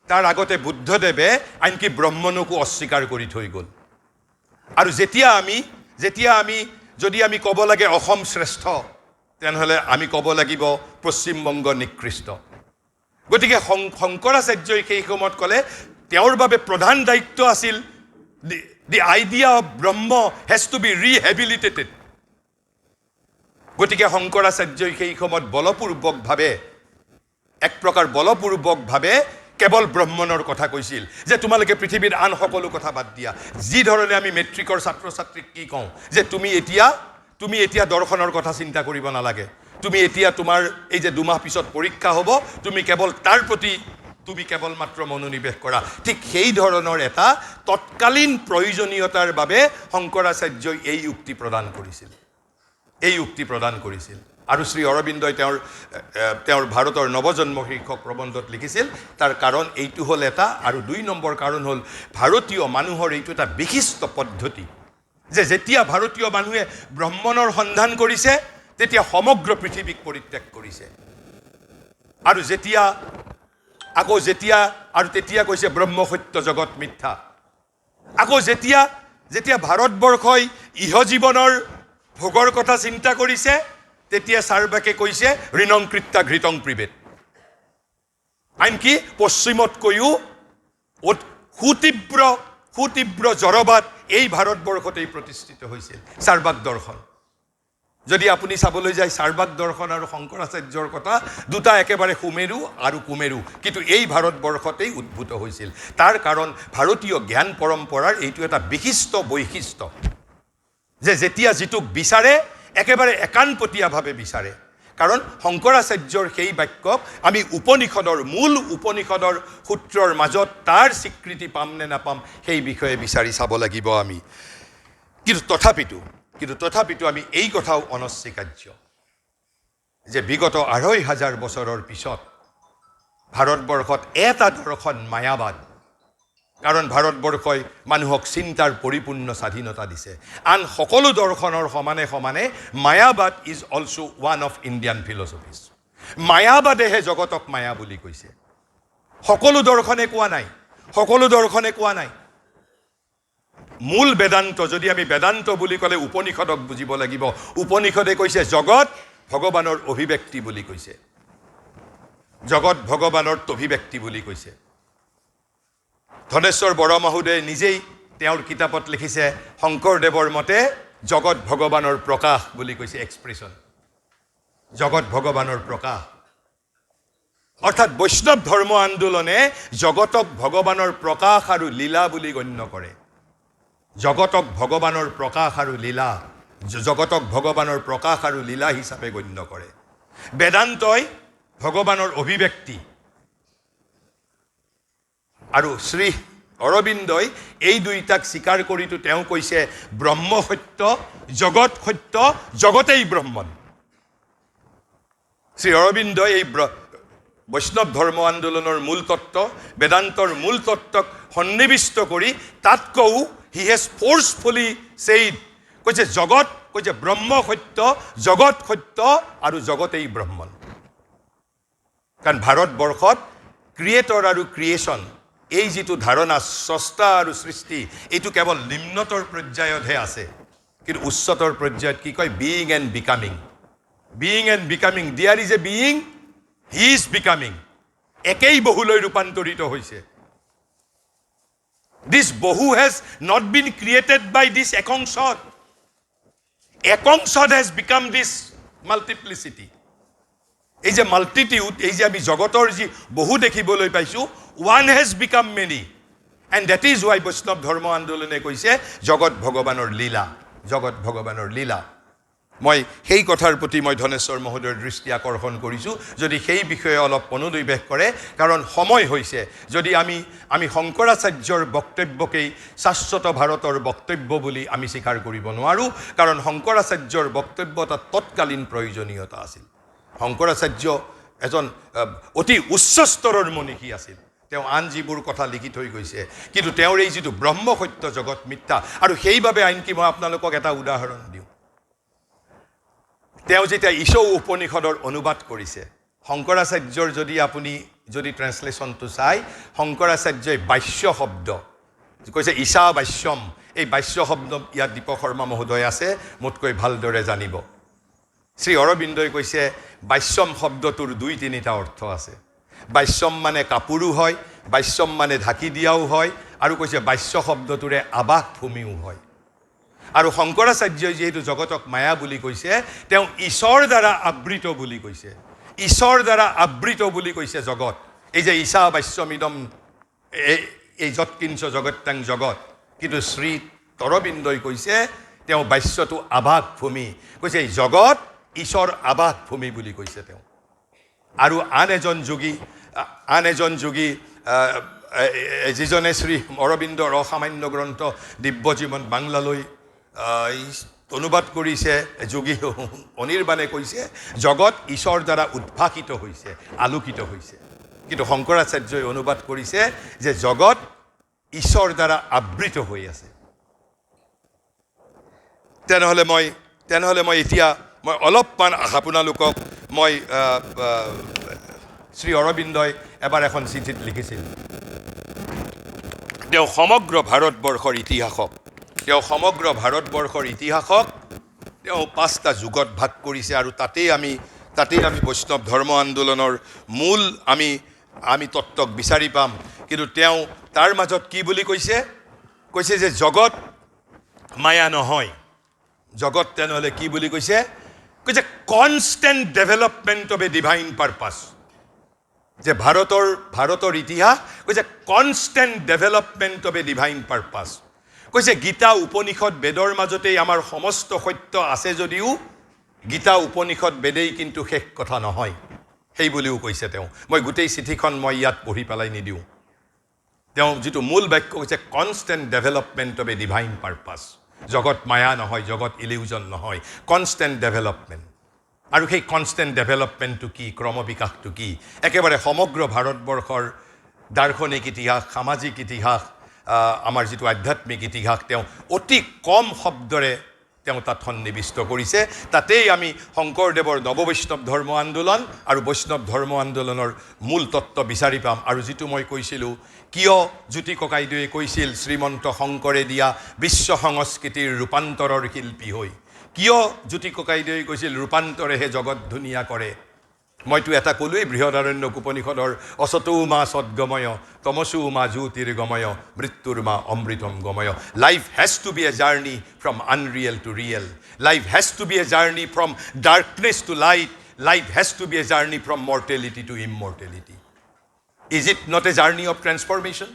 তাৰ আগতে বুদ্ধদেৱে আনকি ব্ৰহ্মণকো অস্বীকাৰ কৰি থৈ গ'ল। আৰু যদি আমি ক'ব লাগে অসম শ্ৰেষ্ঠ, তেনেহ'লে আমি ক'ব লাগিব পশ্চিমবংগ নিকৃষ্ট। গতিকে শংকৰাচাৰ্যই সেই সময়ত ক'লে তেওঁৰ বাবে প্ৰধান দায়িত্ব আছিল the idea of Brahma has to be rehabilitated. গতিকে শংকৰাচাৰ্যই সেই সময়ত এক প্ৰকাৰ বলপূৰ্বকভাৱে কেৱল ব্ৰহ্মণৰ কথা কৈছিল, যে তোমালোকে পৃথিৱীৰ আন সকলো কথা বাদ দিয়া। যি ধৰণে আমি মেট্ৰিকৰ ছাত্ৰ ছাত্ৰীক কি কওঁ, যে তুমি এতিয়া দৰ্শনৰ কথা চিন্তা কৰিব নালাগে, তুমি এতিয়া তোমাৰ এই যে 2 মাহ পিছত পৰীক্ষা হ'ব, তুমি কেৱল তাৰ প্ৰতি তুমি কেৱল মাত্ৰ মনোনিৱেশ কৰা। ঠিক সেই ধৰণৰ এটা তৎকালীন প্ৰয়োজনীয়তাৰ বাবে শংকৰাচাৰ্যই এই উক্তি প্ৰদান কৰিছিল। আৰু শ্ৰী অৰবিন্দই তেওঁৰ ভাৰতৰ নৱজন্ম শীৰ্ষক প্ৰবন্ধত লিখিছিল, তাৰ কাৰণ এইটো হ'ল এটা, আৰু 2 নম্বৰ কাৰণ হ'ল ভাৰতীয় মানুহৰ এইটো এটা বিশিষ্ট পদ্ধতি, যে যেতিয়া ভাৰতীয় মানুহে ব্ৰহ্মণৰ সন্ধান কৰিছে, তেতিয়া সমগ্ৰ পৃথিৱীক পৰিত্যাগ কৰিছে। আৰু তেতিয়া কৈছে ব্ৰহ্ম সত্য জগত মিথ্যা। আকৌ যেতিয়া ভাৰতবৰ্ষই ইহজীৱনৰ ভোগৰ কথা চিন্তা কৰিছে, তেতিয়া চাৰ্বাকে কৈছে ঋণং কৃত্যা ঘৃতং প্ৰিবেদ। আনকি পশ্চিমতকৈও সুতীব্ৰ জড়বাদ এই ভাৰতবৰ্ষতেই প্ৰতিষ্ঠিত হৈছিল, চাৰ্বাক দৰ্শন। যদি আপুনি চাবলৈ যায় চাৰ্বাক দৰ্শন আৰু শংকৰাচাৰ্যৰ কথা দুটা একেবাৰে সুমেৰু আৰু কুমেৰু, কিন্তু এই ভাৰতবৰ্ষতেই উদ্ভূত হৈছিল। তাৰ কাৰণ ভাৰতীয় জ্ঞান পৰম্পৰাৰ এইটো এটা বিশিষ্ট বৈশিষ্ট্য, যে যেতিয়া যিটোক বিচাৰে একেবাৰে একানপতীয়াভাৱে বিচাৰে। কাৰণ শংকৰাচাৰ্যৰ সেই বাক্যক আমি মূল উপনিষদৰ সূত্ৰৰ মাজত তাৰ স্বীকৃতি পাম নে নাপাম সেই বিষয়ে বিচাৰি চাব লাগিব আমি। কিন্তু তথাপিতো আমি এই কথাও অনস্বীকাৰ্য যে বিগত ২৫০০ বছৰৰ পিছত ভাৰতবৰ্ষত এটা দৰ্শন মায়াবাদ। কাৰণ ভাৰতবৰ্ষই মানুহক চিন্তাৰ পৰিপূৰ্ণ স্বাধীনতা দিছে। আন সকলো দৰ্শনৰ সমানে Mayavad is also one of Indian philosophies. মায়াবাদেহে জগতক মায়া বুলি কৈছে, সকলো দৰ্শনে কোৱা নাই। মূল বেদান্ত, যদি আমি বেদান্ত বুলি ক'লে উপনিষদক বুজিব লাগিব। উপনিষদে কৈছে জগত ভগৱানৰ অভিব্যক্তি বুলি কৈছে, জগত ভগৱানৰ অভিব্যক্তি বুলি কৈছে। ধনেশ্বৰ বৰমাহুদে নিজেই তেওঁৰ কিতাপত লিখিছে, শংকৰদেৱৰ মতে জগত ভগৱানৰ প্ৰকাশ বুলি কৈছে, এক্সপ্ৰেছন, জগত ভগৱানৰ প্ৰকাশ। অৰ্থাৎ বৈষ্ণৱ ধৰ্ম আন্দোলনে জগতক ভগৱানৰ প্ৰকাশ আৰু লীলা বুলি গণ্য কৰে। জগতক ভগৱানৰ প্ৰকাশ আৰু লীলা হিচাপে গণ্য কৰে। বেদান্তই ভগৱানৰ অভিব্যক্তি, আৰু শ্ৰী অৰবিন্দই এই দুইটাক স্বীকাৰ কৰিতো তেওঁ কৈছে ব্ৰহ্ম সত্য, জগত সত্য, জগতেই ব্ৰহ্মণ। শ্ৰী অৰবিন্দই এই বৈষ্ণৱ ধৰ্ম আন্দোলনৰ মূল তত্ত্ব, বেদান্তৰ মূল তত্ত্বক সন্নিৱিষ্ট কৰি তাতকৈও হি হেজ ফ'ৰ্চফুলি ছেইড, কৈছে ব্ৰহ্ম সত্য, জগত সত্য আৰু জগতেই ব্ৰহ্মণ। কাৰণ ভাৰতবৰ্ষত ক্ৰিয়েটৰ আৰু ক্ৰিয়েশ্যন, এই যিটো ধাৰণা স্ৰষ্টা আৰু সৃষ্টি, এইটো কেৱল নিম্নতৰ পৰ্যায়তহে আছে। কিন্তু উচ্চতৰ পৰ্যায়ত কি কয়? Being and becoming. There is a being, he is becoming. একেই বহুলৈ ৰূপান্তৰিত হৈছে। This bahu has not been created by this ekam sat. Ekam sat has become this multiplicity. এই যে মাল্টিটিউড, এই যে আমি জগতৰ যি বহু দেখিবলৈ পাইছোঁ, one has become many, and that is why Vaishnava ধৰ্ম আন্দোলনে কৈছে জগত ভগৱানৰ লীলা। মই সেই কথাৰ প্ৰতি মই ধনেশ্বৰ মহোদয়ৰ দৃষ্টি আকৰ্ষণ কৰিছোঁ, যদি সেই বিষয়ে অলপ অনুনিৱেশ কৰে, কাৰণ সময় হৈছে। যদি আমি শংকৰাচাৰ্যৰ বক্তব্যকেই শাশ্বত ভাৰতৰ বক্তব্য বুলি আমি স্বীকাৰ কৰিব নোৱাৰোঁ, কাৰণ শংকৰাচাৰ্যৰ বক্তব্য এটা তৎকালীন প্ৰয়োজনীয়তা আছিল। শংকৰাচাৰ্য এজন অতি উচ্চ স্তৰৰ মনীষী আছিল। তেওঁ আন যিবোৰ কথা লিখি থৈ গৈছে, কিন্তু তেওঁৰ এই যিটো ব্ৰহ্ম সত্য জগত মিথ্যা, আৰু সেইবাবে আনকি মই আপোনালোকক এটা উদাহৰণ দিওঁ। তেওঁ যেতিয়া ঈশৌ উপনিষদৰ অনুবাদ কৰিছে, শংকৰাচাৰ্যৰ যদি ট্ৰেন্সলেশ্যনটো চাই, শংকৰাচাৰ্যই বাস্য শব্দ কৈছে, ঈশা বাস্যম, এই বাস্য শব্দ ইয়াত দীপক শৰ্মা মহোদয় আছে, মোতকৈ ভালদৰে জানিব। শ্ৰী অৰবিন্দই কৈছে বাস্যম শব্দটোৰ 2-3টা অৰ্থ আছে। বাস্যম মানে কাপোৰো হয়, বাস্যম মানে ঢাকি দিয়াও হয়, আৰু কৈছে বাস্য শব্দটোৰে আবাস ভূমিও হয়। আৰু শংকৰাচাৰ্যই যিহেতু জগতক মায়া বুলি কৈছে, তেওঁ ঈশ্বৰ দ্বাৰা আবৃত বুলি কৈছে। ঈশ্বৰ দ্বাৰা আবৃত বুলি কৈছে জগত। এই যে ঈশা বাস্যমিদম, এই যৎকিঞ্চ জগত্যাং জগত, কিন্তু শ্ৰী অৰবিন্দই কৈছে তেওঁ বাস্যটো আবাস ভূমি, কৈছে এই জগত ঈশ্বৰ আবাস ভূমি বুলি কৈছে তেওঁ। আৰু আন এজন যোগী যিজনে শ্ৰী অৰবিন্দৰ অসামান্য গ্ৰন্থ দিব্যজীৱন বাংলালৈ অনুবাদ কৰিছে, যোগী অনিৰ্বাণে কৈছে জগত ঈশ্বৰ দ্বাৰা উদ্ভাসিত হৈছে, আলোকিত হৈছে। কিন্তু শংকৰাচাৰ্যই অনুবাদ কৰিছে যে জগত ঈশ্বৰ দ্বাৰা আবৃত হৈ আছে। তেনেহ'লে মই এতিয়া অলপমান আপোনালোকক শ্ৰী অৰবিন্দই এবাৰ এখন চিঠিত লিখিছিল, তেওঁ সমগ্ৰ ভাৰতবৰ্ষৰ ইতিহাসক তেওঁ 5টা যুগত ভাগ কৰিছে, আৰু তাতেই আমি বৈষ্ণৱ ধৰ্ম আন্দোলনৰ মূল আমি তত্ত্বক বিচাৰি পাম। কিন্তু তেওঁ তাৰ মাজত কি বুলি কৈছে যে জগত মায়া নহয়। জগত তেনেহ'লে কি বুলি কৈছে constant development of a divine purpose. যে ভাৰতৰ ইতিহাস কৈছে constant development of a divine purpose. কৈছে গীতা উপনিষদ বেদৰ মাজতেই আমাৰ সমস্ত সত্য আছে যদিও গীতা উপনিষদ বেদেই কিন্তু শেষ কথা নহয়, সেই বুলিও কৈছে তেওঁ। মই গোটেই চিঠিখন ইয়াত পঢ়ি পেলাই নিদিওঁ। তেওঁ যিটো মূল বাক্য কৈছে constant development of a divine purpose. জগত মায়া নহয়, জগত ইলিউজন নহয়, কনষ্টেণ্ট ডেভেলপমেণ্ট। আৰু সেই কনষ্টেণ্ট ডেভেলপমেণ্টটো কি, ক্ৰমবিকাশটো কি, একেবাৰে সমগ্ৰ ভাৰতবৰ্ষৰ দাৰ্শনিক ইতিহাস, সামাজিক ইতিহাস, আমাৰ যিটো আধ্যাত্মিক ইতিহাস তেওঁ অতি কম শব্দৰে তেওঁ তাত সন্নিৱিষ্ট কৰিছে। তাতেই আমি শংকৰদেৱৰ নৱবৈষ্ণৱ ধৰ্ম আন্দোলন আৰু বৈষ্ণৱ ধৰ্ম আন্দোলনৰ মূল তত্ত্ব বিচাৰি পাম। আৰু যিটো মই কৈছিলোঁ, কিয় জ্যোতি ককাইদেৱে কৈছিল শ্ৰীমন্ত শংকৰে দিয়া বিশ্ব সংস্কৃতিৰ ৰূপান্তৰৰ শিল্পী হৈ, কিয় জ্যোতি ককাইদেৱে কৈছিল ৰূপান্তৰেহে জগত ধুনীয়া কৰে। মইতো এটা ক'লোৱেই, বৃহদাৰণ্যক উপনিষদৰ অচতৌ মা সদ্গময় তমসৌ মা জ্যোতিৰ্গময় মৃত্যুৰ মা অমৃতম গময়। Life has to be a journey from unreal to real. Life has to be a journey from darkness to light. Life has to be a journey from mortality to immortality. Is it not a journey of transformation?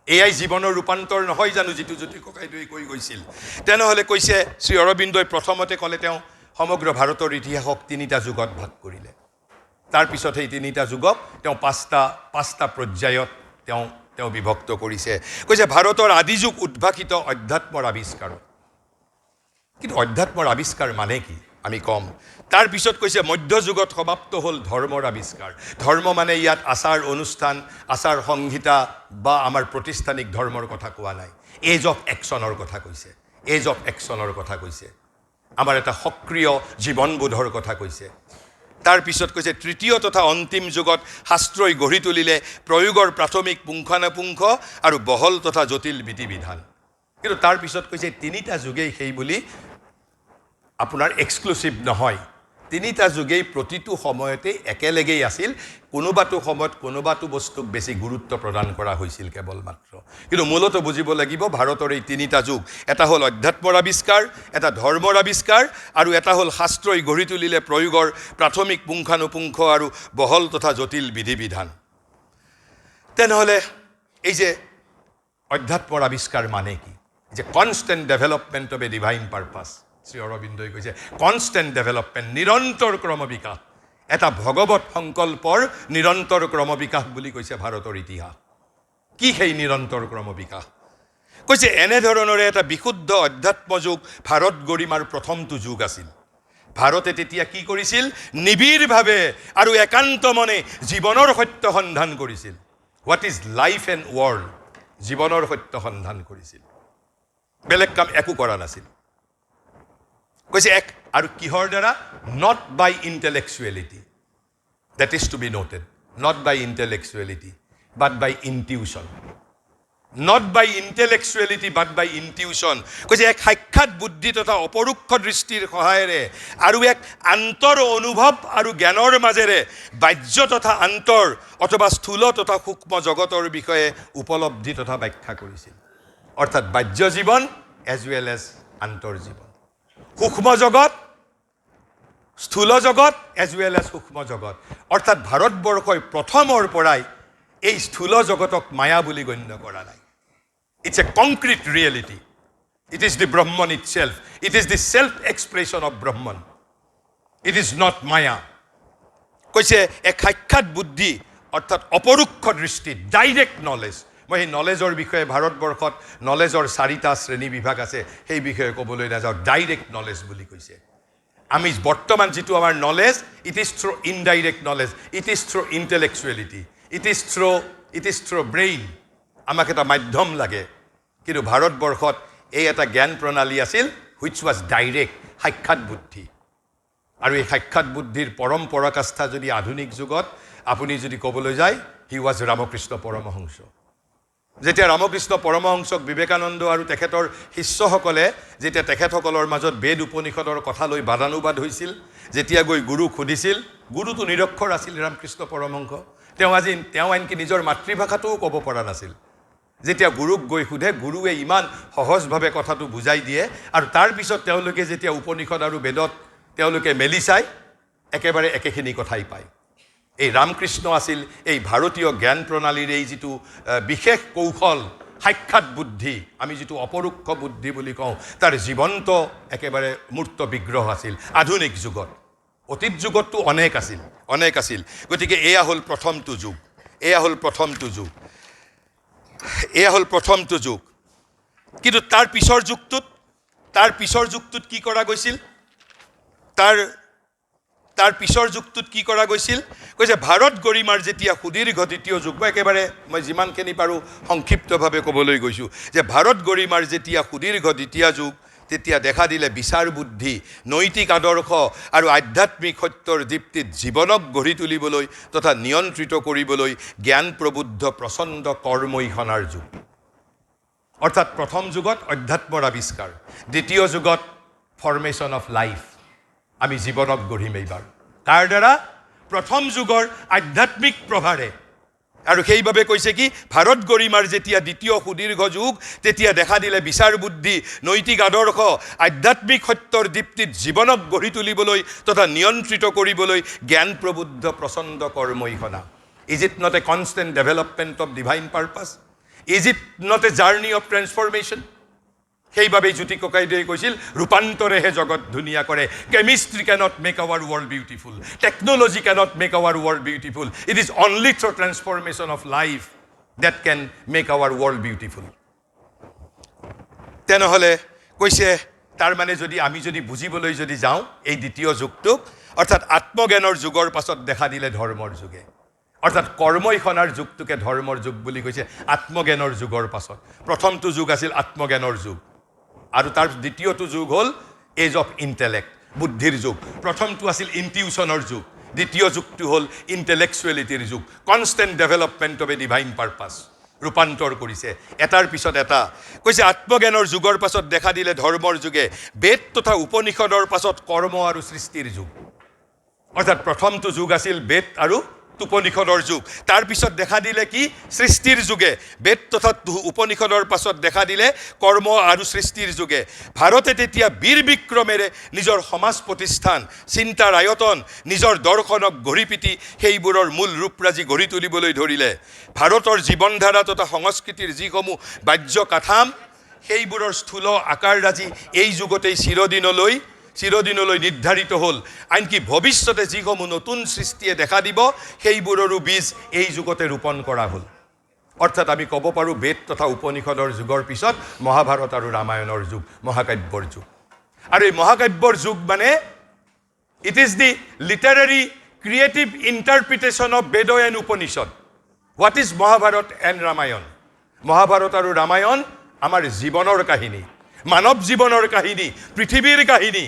এয়াই জীৱনৰ ৰূপান্তৰ নহয় জানো, যিটো জ্যোতি ককাইদেৱে কৈ গৈছিল? তেনেহ'লে কৈছে শ্ৰী অৰবিন্দই প্ৰথমতে ক'লে তেওঁ সমগ্ৰ ভাৰতৰ ইতিহাসক 3টা যুগত ভাগ কৰিলে। তাৰপিছত সেই 3টা যুগক তেওঁ 5টা পৰ্যায়ত তেওঁ বিভক্ত কৰিছে। কৈছে ভাৰতৰ আদি যুগ উদ্ভাসিত অধ্যাত্মৰ আৱিষ্কাৰত। কিন্তু অধ্যাত্মৰ আৱিষ্কাৰ মানে কি আমি ক'ম। তাৰপিছত কৈছে মধ্যযুগত সমাপ্ত হ'ল ধৰ্মৰ আৱিষ্কাৰ। ধৰ্ম মানে ইয়াত আচাৰ অনুষ্ঠান, আচাৰ সংহিতা বা আমাৰ প্ৰতিষ্ঠানিক ধৰ্মৰ কথা কোৱা নাই, এজ অফ একশ্যনৰ কথা কৈছে। এজ অফ একশ্যনৰ কথা কৈছে, আমাৰ এটা সক্ৰিয় জীৱনবোধৰ কথা কৈছে। তাৰপিছত কৈছে তৃতীয় তথা অন্তিম যুগত শাস্ত্ৰই গঢ়ি তুলিলে প্ৰয়োগৰ প্ৰাথমিক পুংখানুপুংখ আৰু বহল তথা জটিল বিধি বিধান। কিন্তু তাৰপিছত কৈছে 3টা যুগেই সেই বুলি আপোনাৰ এক্সক্লুচিভ নহয়। 3টা যুগেই প্ৰতিটো সময়তে একেলগেই আছিল। কোনোবাটো সময়ত কোনোবাটো বস্তুক বেছি গুৰুত্ব প্ৰদান কৰা হৈছিল কেৱল মাত্ৰ। কিন্তু মূলত বুজিব লাগিব ভাৰতৰ এই 3টা যুগ, এটা হ'ল অধ্যাত্মৰ আৱিষ্কাৰ, এটা ধৰ্মৰ আৱিষ্কাৰ, আৰু এটা হ'ল শাস্ত্ৰই গঢ়ি তুলিলে প্ৰয়োগৰ প্ৰাথমিক পুংখানুপুংখ আৰু বহল তথা জটিল বিধি বিধান। তেনেহ'লে এই যে অধ্যাত্মৰ আৱিষ্কাৰ মানে কি, যে constant development of a divine purpose, Shri অৰবিন্দই কৈছে কনষ্টেণ্ট ডেভেলপমেণ্ট, নিৰন্তৰ ক্ৰমবিকাশ, এটা ভগৱত সংকল্পৰ নিৰন্তৰ ক্ৰমবিকাশ বুলি কৈছে ভাৰতৰ ইতিহাস। কি সেই নিৰন্তৰ ক্ৰমবিকাশ? কৈছে এনেধৰণৰে এটা বিশুদ্ধ অধ্যাত্ম যুগ ভাৰত গৰিমাৰ প্ৰথমটো যুগ আছিল। ভাৰতে তেতিয়া কি কৰিছিল? নিবিড়ভাৱে আৰু একান্ত মনে জীৱনৰ সত্য সন্ধান কৰিছিল। What is life and world, জীৱনৰ সত্য সন্ধান কৰিছিল, বেলেগ কাম একো কৰা নাছিল। কৈছে আৰু কিহৰ দ্বাৰা? Not by intellectuality, that is to be noted, not by intellectuality but by intuition, not by intellectuality but by intuition. কৈছে এক সাক্ষাৎ বুদ্ধি তথা অপৰোক্ষ দৃষ্টিৰ সহায়েৰে আৰু এক আন্তৰ অনুভৱ আৰু জ্ঞানৰ মাজেৰে বাহ্য তথা আন্তৰ অথবা স্থূল তথা সূক্ষ্ম জগতৰ বিষয়ে উপলব্ধি তথা ব্যাখ্যা কৰিছিল। অৰ্থাৎ বাহ্য জীৱন এজ ৱেল এজ আন্তৰ জীৱন, সূক্ষ্ম জগত, স্থূল জগত এজ ৱেল এজ সূক্ষ্ম জগত। অৰ্থাৎ ভাৰতবৰ্ষই প্ৰথমৰ পৰাই এই স্থূল জগতক মায়া বুলি গণ্য কৰা নাই। It's a concrete reality. It is the Brahman itself. It is the self-expression of Brahman. It is not Maya. কৈছে এক সাক্ষাৎ বুদ্ধি অৰ্থাৎ অপৰোক্ষ দৃষ্টি, ডাইৰেক্ট নলেজ। মই সেই নলেজৰ বিষয়ে ভাৰতবৰ্ষত নলেজৰ 4টা শ্ৰেণী বিভাগ আছে, সেই বিষয়ে ক'বলৈ নাযাওঁ। ডাইৰেক্ট নলেজ বুলি কৈছে। আমি বৰ্তমান যিটো আমাৰ knowledge, it is through indirect knowledge, it is through intellectuality, it is through brain. আমাক এটা মাধ্যম লাগে, কিন্তু ভাৰতবৰ্ষত এই এটা জ্ঞান প্ৰণালী আছিল হুইচ ৱাজ ডাইৰেক্ট, সাক্ষাৎ বুদ্ধি। আৰু এই সাক্ষাৎ বুদ্ধিৰ পৰম পৰাকাষ্ঠা যদি আধুনিক যুগত আপুনি যদি ক'বলৈ যায়, হি ৱাজ ৰামকৃষ্ণ পৰমহংস। যেতিয়া ৰামকৃষ্ণ পৰমহংসক বিবেকানন্দ আৰু তেখেতৰ শিষ্যসকলে যেতিয়া তেখেতসকলৰ মাজত বেদ উপনিষদৰ কথা লৈ বাদানুবাদ হৈছিল, যেতিয়া গৈ গুৰুক সুধিছিল, গুৰুটো নিৰক্ষৰ আছিল ৰামকৃষ্ণ পৰমহংস, তেওঁ আনকি নিজৰ মাতৃভাষাটোও ক'ব পৰা নাছিল। যেতিয়া গুৰুক গৈ সোধে, গুৰুৱে ইমান সহজভাৱে কথাটো বুজাই দিয়ে, আৰু তাৰপিছত তেওঁলোকে যেতিয়া উপনিষদ আৰু বেদত তেওঁলোকে মেলি চায়, একেবাৰে একেখিনি কথাই পায়। এই ৰামকৃষ্ণ আছিল এই ভাৰতীয় জ্ঞান প্ৰণালীৰ এই যিটো বিশেষ কৌশল, সাক্ষাৎ বুদ্ধি, আমি যিটো অপৰোক্ষ বুদ্ধি বুলি কওঁ, তাৰ জীৱন্ত একেবাৰে মূৰ্ত বিগ্ৰহ আছিল আধুনিক যুগত। অতীত যুগততো অনেক আছিল। গতিকে এয়া হ'ল প্ৰথমটো যুগ, এয়া হ'ল প্ৰথমটো যুগ। কিন্তু তাৰ পিছৰ যুগটোত কি কৰা গৈছিল? তাৰ পিছৰ যুগটোত কি কৰা গৈছিল? কৈছে ভাৰত গৰিমাৰ যেতিয়া সুদীৰ্ঘ দ্বিতীয় যুগ, মই যিমানখিনি পাৰোঁ সংক্ষিপ্তভাৱে ক'বলৈ গৈছোঁ, যে ভাৰত গৰিমাৰ যেতিয়া সুদীৰ্ঘ দ্বিতীয় যুগ, তেতিয়া দেখা দিলে বিচাৰ বুদ্ধি, নৈতিক আদৰ্শ আৰু আধ্যাত্মিক সত্যৰ দীপ্তিত জীৱনক গঢ়ি তুলিবলৈ তথা নিয়ন্ত্ৰিত কৰিবলৈ জ্ঞান প্ৰবুদ্ধ প্ৰচণ্ড কৰ্মইখনাৰ যুগ। অৰ্থাৎ প্ৰথম যুগত অধ্যাত্মৰ আৱিষ্কাৰ, দ্বিতীয় যুগত ফৰ্মেশ্যন অফ লাইফ, আমি জীৱনক গঢ়িম এইবাৰ। তাৰ দ্বাৰা প্ৰথম যুগৰ আধ্যাত্মিক প্ৰভাৰে। আৰু সেইবাবে কৈছে কি, ভাৰত গৰিমাৰ যেতিয়া দ্বিতীয় সুদীৰ্ঘ যুগ, তেতিয়া দেখা দিলে বিচাৰ বুদ্ধি, নৈতিক আদৰ্শ, আধ্যাত্মিক সত্যৰ দীপ্তিত জীৱনক গঢ়ি তুলিবলৈ তথা নিয়ন্ত্ৰিত কৰিবলৈ জ্ঞান প্ৰবুদ্ধ প্ৰচণ্ড কৰ্মইখনা। Is it not a constant development of divine purpose? Is it not a journey of transformation? সেইবাবেই জ্যোতি ককাইদেৱে কৈছিল, ৰূপান্তৰেহে জগত ধুনীয়া কৰে। Chemistry cannot make our world beautiful, technology cannot make our world beautiful, it is only through transformation of life that can make our world beautiful. তেনেহ'লে কৈছে, তাৰমানে আমি যদি বুজিবলৈ যদি যাওঁ এই দ্বিতীয় যুগটোক, অৰ্থাৎ আত্মজ্ঞানৰ যুগৰ পাছত দেখা দিলে ধৰ্মৰ যুগে। অৰ্থাৎ কৰ্মইখনাৰ যুগটোকে ধৰ্মৰ যুগ বুলি কৈছে আত্মজ্ঞানৰ যুগৰ পাছত। প্ৰথমটো যুগ আছিল আত্মজ্ঞানৰ যুগ, আৰু তাৰ দ্বিতীয়টো যুগ হ'ল এজ অফ ইণ্টেলেক্ট, বুদ্ধিৰ যুগ। প্ৰথমটো আছিল ইনটিউশ্যনৰ যুগ, দ্বিতীয় যুগটো হ'ল ইণ্টেলেকচুৱেলিটিৰ যুগ। Constant development of a divine purpose, ৰূপান্তৰ কৰিছে এটাৰ পিছত এটা। কৈছে আত্মজ্ঞানৰ যুগৰ পাছত দেখা দিলে ধৰ্মৰ যুগে, বেদ তথা উপনিষদৰ পাছত কৰ্ম আৰু সৃষ্টিৰ যুগ। অৰ্থাৎ প্ৰথমটো যুগ আছিল বেদ আৰু উপনিষদৰ যুগ, তাৰপিছত দেখা দিলে কি, সৃষ্টিৰ যুগে। বেদ তথা উপনিষদৰ পাছত দেখা দিলে কৰ্ম আৰু সৃষ্টিৰ যুগে। ভাৰতে তেতিয়া বীৰ বিক্ৰমেৰে নিজৰ সমাজ প্ৰতিষ্ঠান, চিন্তাৰ আয়তন, নিজৰ দৰ্শনক গঢ়ি পিটি সেইবোৰৰ মূল ৰূপৰাজি গঢ়ি তুলিবলৈ ধৰিলে। ভাৰতৰ জীৱনধাৰা তথা সংস্কৃতিৰ যিসমূহ বাহ্য কাঠাম, সেইবোৰৰ স্থূল আকাৰৰাজি এই যুগতেই চিৰদিনলৈ নিৰ্ধাৰিত হ'ল। আনকি ভৱিষ্যতে যিসমূহ নতুন সৃষ্টিয়ে দেখা দিব সেইবোৰৰো বীজ এই যুগতে ৰোপণ কৰা হ'ল। অৰ্থাৎ আমি ক'ব পাৰোঁ বেদ তথা উপনিষদৰ যুগৰ পিছত মহাভাৰত আৰু ৰামায়ণৰ যুগ, মহাকাব্যৰ যুগ। আৰু এই মহাকাব্যৰ যুগ মানে it is the literary creative interpretation of Veda and Upanishad. What is Mahabharata and Ramayana? Mahabharata আৰু ৰামায়ণ আমাৰ জীৱনৰ কাহিনী, মানৱ জীৱনৰ কাহিনী, পৃথিৱীৰ কাহিনী।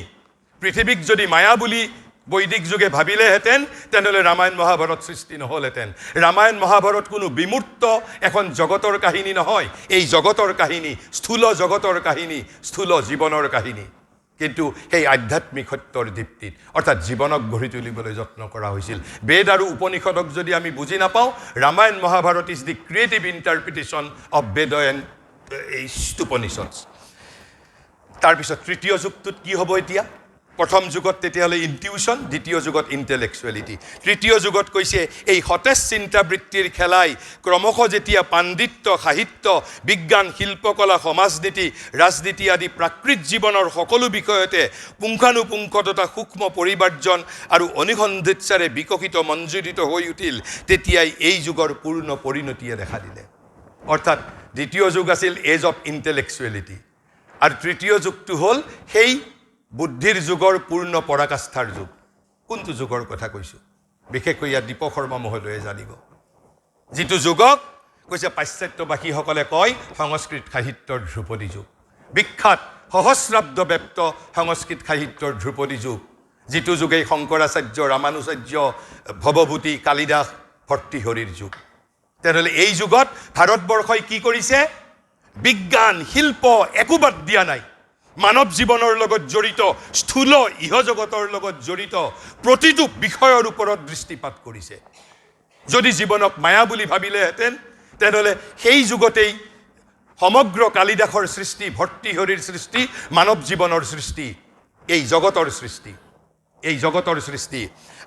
পৃথিৱীক যদি মায়া বুলি বৈদিক যুগে ভাবিলেহেঁতেন তেনেহ'লে ৰামায়ণ মহাভাৰত সৃষ্টি নহ'লহেঁতেন। ৰামায়ণ মহাভাৰত কোনো বিমূৰ্ত এখন জগতৰ কাহিনী নহয়। এই জগতৰ কাহিনী স্থূল জগতৰ কাহিনী, স্থূল জীৱনৰ কাহিনী। কিন্তু সেই আধ্যাত্মিক সত্যৰ দীপ্তিত অৰ্থাৎ জীৱনক গঢ়ি তুলিবলৈ যত্ন কৰা হৈছিল। বেদ আৰু উপনিষদক যদি আমি বুজি নাপাওঁ, Ramayana Mahabharata is the creative interpretation of Veda and Upanishad. তাৰপিছত তৃতীয় যুগটোত কি হ'ব এতিয়া? প্ৰথম যুগত তেতিয়াহ'লে ইনটিউশ্যন, দ্বিতীয় যুগত ইণ্টেলেকচুৱেলিটি, তৃতীয় যুগত কৈছে এই সতেজ চিন্তাবৃত্তিৰ খেলাই ক্ৰমশ যেতিয়া পাণ্ডিত্য, সাহিত্য, বিজ্ঞান, শিল্পকলা, সমাজনীতি, ৰাজনীতি আদি প্ৰাকৃত জীৱনৰ সকলো বিষয়তে পুংখানুপুংখ তথা সূক্ষ্ম পৰিমাৰ্জন আৰু অনুসন্ধিৎসাৰে বিকশিত মঞ্জুৰিত হৈ উঠিল, তেতিয়াই এই যুগৰ পূৰ্ণ পৰিণতিয়ে দেখা দিলে। অৰ্থাৎ দ্বিতীয় যুগ আছিল এজ অফ ইণ্টেলেকচুৱেলিটি আৰু তৃতীয় যুগটো হ'ল সেই বুদ্ধিৰ যুগৰ পূৰ্ণ পৰাকাষ্ঠাৰ যুগ। কোনটো যুগৰ কথা কৈছোঁ? বিশেষকৈ ইয়াত দীপক শৰ্মা মহোদয়ে জানিব। যিটো যুগক কৈছে পাশ্চাত্যবাসীসকলে কয় সংস্কৃত সাহিত্যৰ ধ্ৰুপদী যুগ, বিখ্যাত সহস্ৰাব্দ ব্যপ্ত সংস্কৃত সাহিত্যৰ ধ্ৰুপদী যুগ। যিটো যুগেই শংকৰাচাৰ্য, ৰামানুচাৰ্য, ভৱভূতি, কালিদাস, ভৰ্তৃহৰিৰ যুগ। তেনেহ'লে এই যুগত ভাৰতবৰ্ষই কি কৰিছে? বিজ্ঞান, শিল্প একো বাদ দিয়া নাই। মানৱ জীৱনৰ লগত জড়িত, স্থূল ইহজগতৰ লগত জড়িত প্ৰতিটো বিষয়ৰ ওপৰত দৃষ্টিপাত কৰিছে। যদি জীৱনক মায়া বুলি ভাবিলেহেঁতেন তেনেহ'লে সেই যুগতেই সমগ্ৰ কালিদাসৰ সৃষ্টি, ভৰ্তৃহৰিৰ সৃষ্টি, মানৱ জীৱনৰ সৃষ্টি, এই জগতৰ সৃষ্টি, এই জগতৰ সৃষ্টি।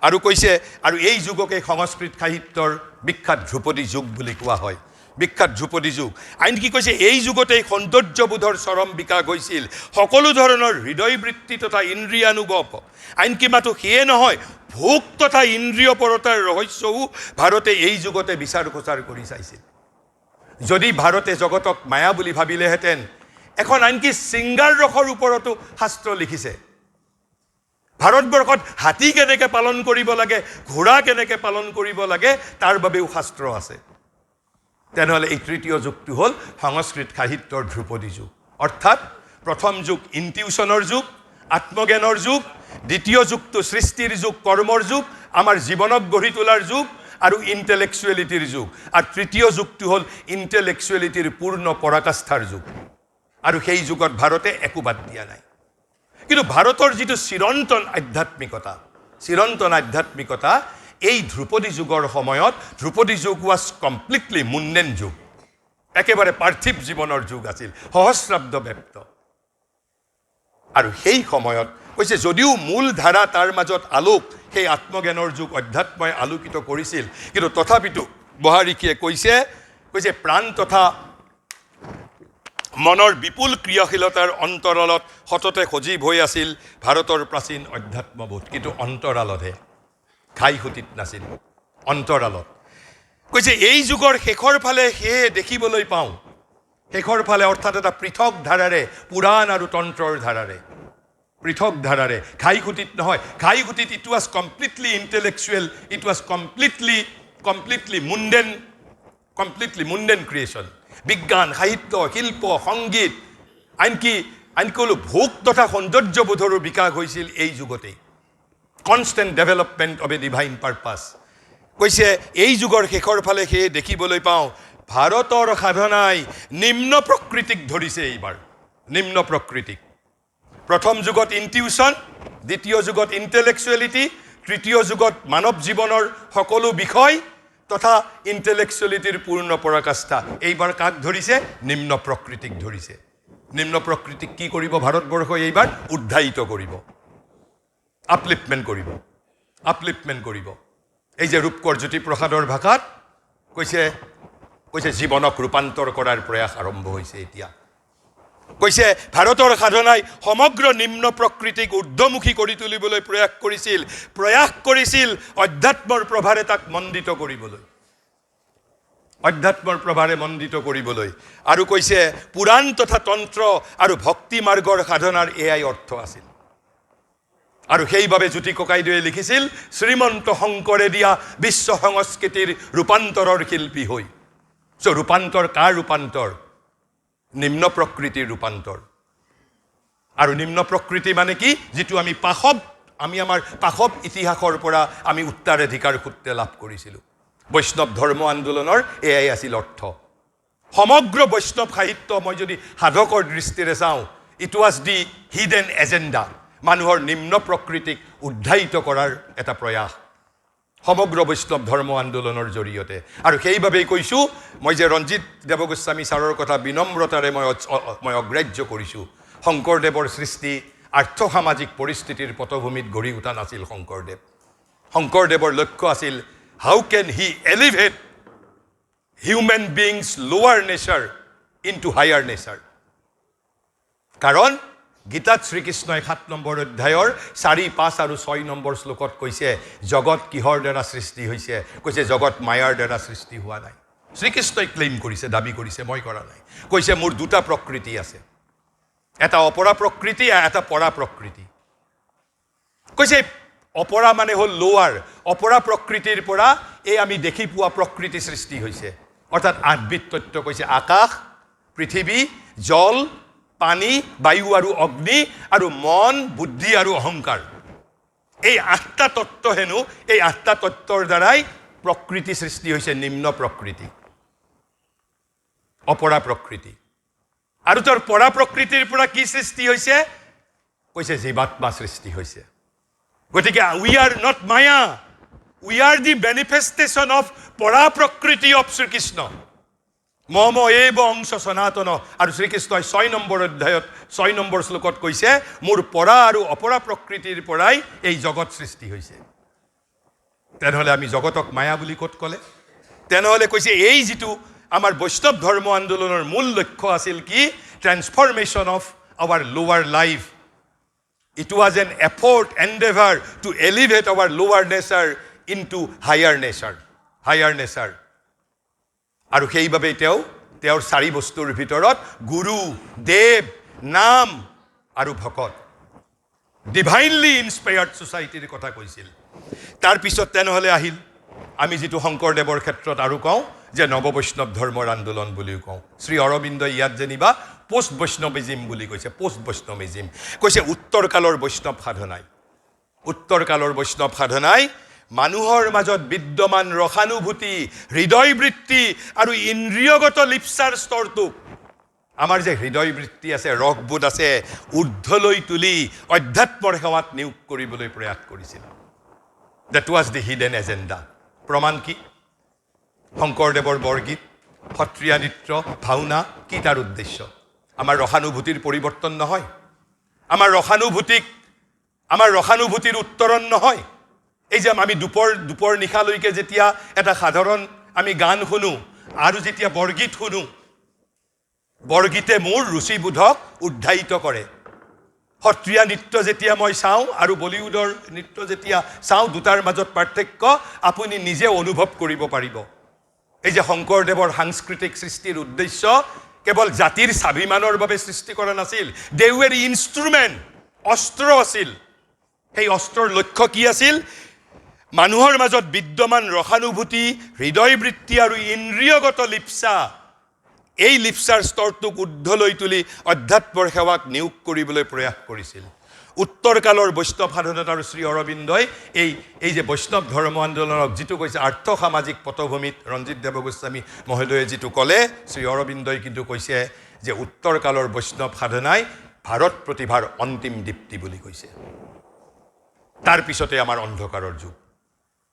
আৰু কৈছে আৰু এই যুগকে সংস্কৃত সাহিত্যৰ বিখ্যাত ধ্ৰুপদী যুগ বুলি কোৱা হয়, বিখ্যাত ধ্ৰুপদী যুগ। আনকি কৈছে এই যুগতেই সৌন্দৰ্যবোধৰ চৰম বিকাশ হৈছিল, সকলো ধৰণৰ হৃদয়বৃত্তি তথা ইন্দ্ৰিয়ানুভৱ। আনকি মাথো সেয়ে নহয়, ভোগ তথা ইন্দ্ৰিয়পৰতাৰ ৰহস্যও ভাৰতে এই যুগতে বিচাৰ খোচাৰ কৰি চাইছিল। যদি ভাৰতে জগতক মায়া বুলি ভাবিলেহেঁতেন, এখন আনকি শৃংগাৰ ৰসৰ ওপৰতো শাস্ত্ৰ লিখিছে। ভাৰতবৰ্ষত হাতী কেনেকৈ পালন কৰিব লাগে, ঘোঁৰা কেনেকৈ পালন কৰিব লাগে, তাৰ বাবেও শাস্ত্ৰ আছে। তেনেহ'লে এই তৃতীয় যুগটো হ'ল সংস্কৃত সাহিত্যৰ ধ্ৰুপদী যুগ। অৰ্থাৎ প্ৰথম যুগ ইনটিউশ্যনৰ যুগ, আত্মজ্ঞানৰ যুগ, দ্বিতীয় যুগটো সৃষ্টিৰ যুগ, কৰ্মৰ যুগ, আমাৰ জীৱনক গঢ়ি তোলাৰ যুগ আৰু ইণ্টেলেকচুৱেলিটিৰ যুগ। আৰু তৃতীয় যুগটো হ'ল ইণ্টেলেকচুৱেলিটিৰ পূৰ্ণ পৰাকাষ্ঠাৰ যুগ। আৰু সেই যুগত ভাৰতে একো বাদ দিয়া নাই। কিন্তু ভাৰতৰ যিটো চিৰন্তন আধ্যাত্মিকতা এই ধ্ৰুপদী যুগৰ সময়ত, ধ্ৰুপদী যুগ ৱাজ কমপ্লিটলি মুণ্ডেন যুগ, একেবাৰে পাৰ্থিৱ জীৱনৰ যুগ আছিল, সহস্ৰাব্দ ব্যপ্ত। আৰু সেই সময়ত কৈছে যদিও মূল ধাৰা তাৰ মাজত আলোক, সেই আত্মজ্ঞানৰ যুগ অধ্যাত্মই আলোকিত কৰিছিল, কিন্তু তথাপিতো মহাৰিষিয়ে কৈছে প্ৰাণ তথা মনৰ বিপুল ক্ৰিয়াশীলতাৰ অন্তৰালত সততে সজীৱ হৈ আছিল ভাৰতৰ প্ৰাচীন অধ্যাত্মবোধ। কিন্তু অন্তৰালতহে, ঘাই সুতিত নাছিল, অন্তৰালত। কৈছে এই যুগৰ শেষৰ ফালে সেয়ে দেখিবলৈ পাওঁ, শেষৰ ফালে অৰ্থাৎ এটা পৃথক ধাৰাৰে, পুৰাণ আৰু তন্ত্ৰৰ ধাৰাৰে, পৃথক ধাৰাৰে, ঘাই সুতিত নহয়। ঘাই সুতিত it was completely intellectual, it was completely mundane creation. বিজ্ঞান, সাহিত্য, শিল্প, সংগীত, আনকি ভোগ তথা সৌন্দৰ্যবোধৰো বিকাশ হৈছিল এই যুগতেই। Constant development of a divine purpose. কৈছে এই যুগৰ শেষৰ ফালে সেয়ে দেখিবলৈ পাওঁ ভাৰতৰ সাধনাই নিম্ন প্ৰকৃতিক ধৰিছে। এইবাৰ নিম্ন প্ৰকৃতিক। প্ৰথম যুগত ইনটিউশ্যন, দ্বিতীয় যুগত ইণ্টেলেকচুৱেলিটি, তৃতীয় যুগত মানৱ জীৱনৰ সকলো বিষয় তথা ইণ্টেলেকচুৱেলিটিৰ পূৰ্ণ পৰাকাষ্ঠা। এইবাৰ কাক ধৰিছে? নিম্ন প্ৰকৃতিক ধৰিছে। নিম্ন প্ৰকৃতিক কি কৰিব ভাৰতবৰ্ষই? এইবাৰ উদ্ধাৰিত কৰিব, আপলিফমেণ্ট কৰিব। এই যে ৰূপকৰ জ্যোতিপ্ৰসাদৰ ভাষাত কৈছে জীৱনক ৰূপান্তৰ কৰাৰ প্ৰয়াস আৰম্ভ হৈছে এতিয়া। কৈছে ভাৰতৰ সাধনাই সমগ্ৰ নিম্ন প্ৰকৃতিক ঊৰ্ধ্বমুখী কৰি তুলিবলৈ প্ৰয়াস কৰিছিল অধ্যাত্মৰ প্ৰভাৰে তাক মণ্ডিত কৰিবলৈ, অধ্যাত্মৰ প্ৰভাৰে মণ্ডিত কৰিবলৈ। আৰু কৈছে পুৰাণ তথা তন্ত্ৰ আৰু ভক্তি মাৰ্গৰ সাধনাৰ এয়াই অৰ্থ আছিল। আৰু সেইবাবে জ্যোতি ককাইদেৱে লিখিছিল শ্ৰীমন্ত শংকৰে দিয়া বিশ্ব সংস্কৃতিৰ ৰূপান্তৰৰ শিল্পী হৈ। ৰূপান্তৰ কাৰ ৰূপান্তৰ? নিম্ন প্ৰকৃতিৰ ৰূপান্তৰ। আৰু নিম্ন প্ৰকৃতি মানে কি? যিটো আমি আমাৰ পাশৱ ইতিহাসৰ পৰা আমি উত্তৰাধিকাৰ সূত্ৰে লাভ কৰিছিলোঁ। বৈষ্ণৱ ধৰ্ম আন্দোলনৰ এয়াই আছিল অৰ্থ। সমগ্ৰ বৈষ্ণৱ সাহিত্য মই যদি সাধকৰ দৃষ্টিৰে চাওঁ, it was the hidden agenda, মানুহৰ নিম্ন প্ৰকৃতিক উদ্ধাৰিত কৰাৰ এটা প্ৰয়াস সমগ্ৰ বৈষ্ণৱ ধৰ্ম আন্দোলনৰ জৰিয়তে। আৰু সেইবাবেই কৈছোঁ মই যে ৰঞ্জিত দেৱগোস্বামী ছাৰৰ কথা বিনম্ৰতাৰে মই অগ্ৰাহ্য কৰিছোঁ। শংকৰদেৱৰ সৃষ্টি আৰ্থ সামাজিক পৰিস্থিতিৰ পটভূমিত গঢ়ি উঠা নাছিল। শংকৰদেৱৰ লক্ষ্য আছিল how can he elevate human beings lower nature into higher nature. কাৰণ গীতাত শ্ৰীকৃষ্ণই 7 নম্বৰ অধ্যায়ৰ 4, 5 আৰু 6 নম্বৰ শ্লোকত কৈছে জগত কিহৰ দ্বাৰা সৃষ্টি হৈছে? কৈছে জগত মায়াৰ দ্বাৰা সৃষ্টি হোৱা নাই। শ্ৰীকৃষ্ণই ক্লেইম কৰিছে, দাবী কৰিছে, মই কৰা নাই। কৈছে মোৰ দুটা প্ৰকৃতি আছে, এটা অপৰা প্ৰকৃতি, এটা পৰা প্ৰকৃতি। কৈছে অপৰা মানে হ'ল লোৱাৰ, অপৰা প্ৰকৃতিৰ পৰা এই আমি দেখি পোৱা প্ৰকৃতি সৃষ্টি হৈছে। অৰ্থাৎ 8বিধ তত্ত্ব কৈছে আকাশ, পৃথিৱী, জল, পানী, বায়ু আৰু অগ্নি আৰু মন, বুদ্ধি আৰু অহংকাৰ। এই 8টা তত্ত্ব হেনো, এই 8টা তত্ত্বৰ দ্বাৰাই প্ৰকৃতি সৃষ্টি হৈছে, নিম্ন প্ৰকৃতি, অপৰা প্ৰকৃতি। আৰু তাৰ পৰা প্ৰকৃতিৰ পৰা কি সৃষ্টি হৈছে? কৈছে জীৱাত্মা সৃষ্টি হৈছে। গতিকে we are not maya, we are the manifestation of para prakriti of Shrikrishna. মম এব অংশ সনাতন। আৰু শ্ৰীকৃষ্ণই 6 নম্বৰ অধ্যায়ত 6 নম্বৰ শ্লোকত কৈছে মোৰ পৰা আৰু অপৰা প্ৰকৃতিৰ পৰাই এই জগত সৃষ্টি হৈছে। তেনেহ'লে আমি জগতক মায়া বুলি ক'ত ক'লে? তেনেহ'লে কৈছে এই যিটো আমাৰ বৈষ্ণৱ ধৰ্ম আন্দোলনৰ মূল লক্ষ্য আছিল কি? Transformation of our lower life. It was an effort, endeavour to elevate our lower nature into higher nature. আৰু সেইবাবেই তেওঁৰ 4 বস্তুৰ ভিতৰত গুৰু, দেৱ, নাম আৰু ভকত, ডিভাইনলি ইনস্পায়াৰ্ড ছ'চাইটিৰ কথা কৈছিল। তাৰপিছত তেনেহ'লে আহিল আমি যিটো শংকৰদেৱৰ ক্ষেত্ৰত আৰু কওঁ যে নৱবৈষ্ণৱ ধৰ্মৰ আন্দোলন বুলিও কওঁ। শ্ৰী অৰবিন্দই ইয়াত যেনিবা পোষ্ট বৈষ্ণৱিজিম বুলি কৈছে, পোষ্ট বৈষ্ণৱিজিম। কৈছে উত্তৰ কালৰ বৈষ্ণৱ সাধনাই মানুহৰ মাজত বিদ্যমান ৰসানুভূতি, হৃদয়বৃত্তি আৰু ইন্দ্ৰিয়গত লিপ্সাৰ স্তৰটোক, আমাৰ যে হৃদয়বৃত্তি আছে, ৰসবোধ আছে, ঊৰ্ধ্বলৈ তুলি অধ্যাত্মৰ সেৱাত নিয়োগ কৰিবলৈ প্ৰয়াস কৰিছিল। That was the hidden agenda. প্ৰমাণ কি? শংকৰদেৱৰ বৰগীত, সত্ৰীয়া নৃত্য, ভাওনা, কি তাৰ উদ্দেশ্য? আমাৰ ৰসানুভূতিৰ পৰিৱৰ্তন নহয়, আমাৰ ৰসানুভূতিৰ উত্তৰণ নহয়। এই যে আমি দুপৰ নিশালৈকে যেতিয়া এটা সাধাৰণ আমি গান শুনো আৰু যেতিয়া বৰগীত শুনো, বৰগীতে মোৰ ৰুচিবোধক উদ্ধাৰিত কৰে। সত্ৰীয়া নৃত্য যেতিয়া মই চাওঁ আৰু বলিউডৰ নৃত্য যেতিয়া চাওঁ, দুটাৰ মাজত পাৰ্থক্য আপুনি নিজে অনুভৱ কৰিব পাৰিব। এই যে শংকৰদেৱৰ সাংস্কৃতিক সৃষ্টিৰ উদ্দেশ্য কেৱল জাতিৰ স্বাভিমানৰ বাবে সৃষ্টি কৰা নাছিল। দে ৱেৰ ইনষ্ট্ৰুমেণ্ট, অস্ত্ৰ আছিল। সেই অস্ত্ৰৰ লক্ষ্য কি আছিল? মানুহৰ মাজত বিদ্যমান ৰসানুভূতি, হৃদয়বৃত্তি আৰু ইন্দ্ৰিয়গত লিপ্সা, এই লিপ্সাৰ স্তৰটোক ঊৰ্ধ্বলৈ তুলি অধ্যাত্মৰ সেৱাক নিয়োগ কৰিবলৈ প্ৰয়াস কৰিছিল। উত্তৰ কালৰ বৈষ্ণৱ সাধনাত আৰু শ্ৰী অৰবিন্দই এই যে বৈষ্ণৱ ধৰ্ম আন্দোলনক যিটো কৈছে আৰ্থ সামাজিক পটভূমিত ৰঞ্জিত দেৱগোস্বামী মহোদয়ে যিটো ক'লে, শ্ৰী অৰবিন্দই কিন্তু কৈছে যে উত্তৰ কালৰ বৈষ্ণৱ সাধনাই ভাৰত প্ৰতিভাৰ অন্তিম দীপ্তি বুলি কৈছে। তাৰপিছতে আমাৰ অন্ধকাৰৰ যুগ।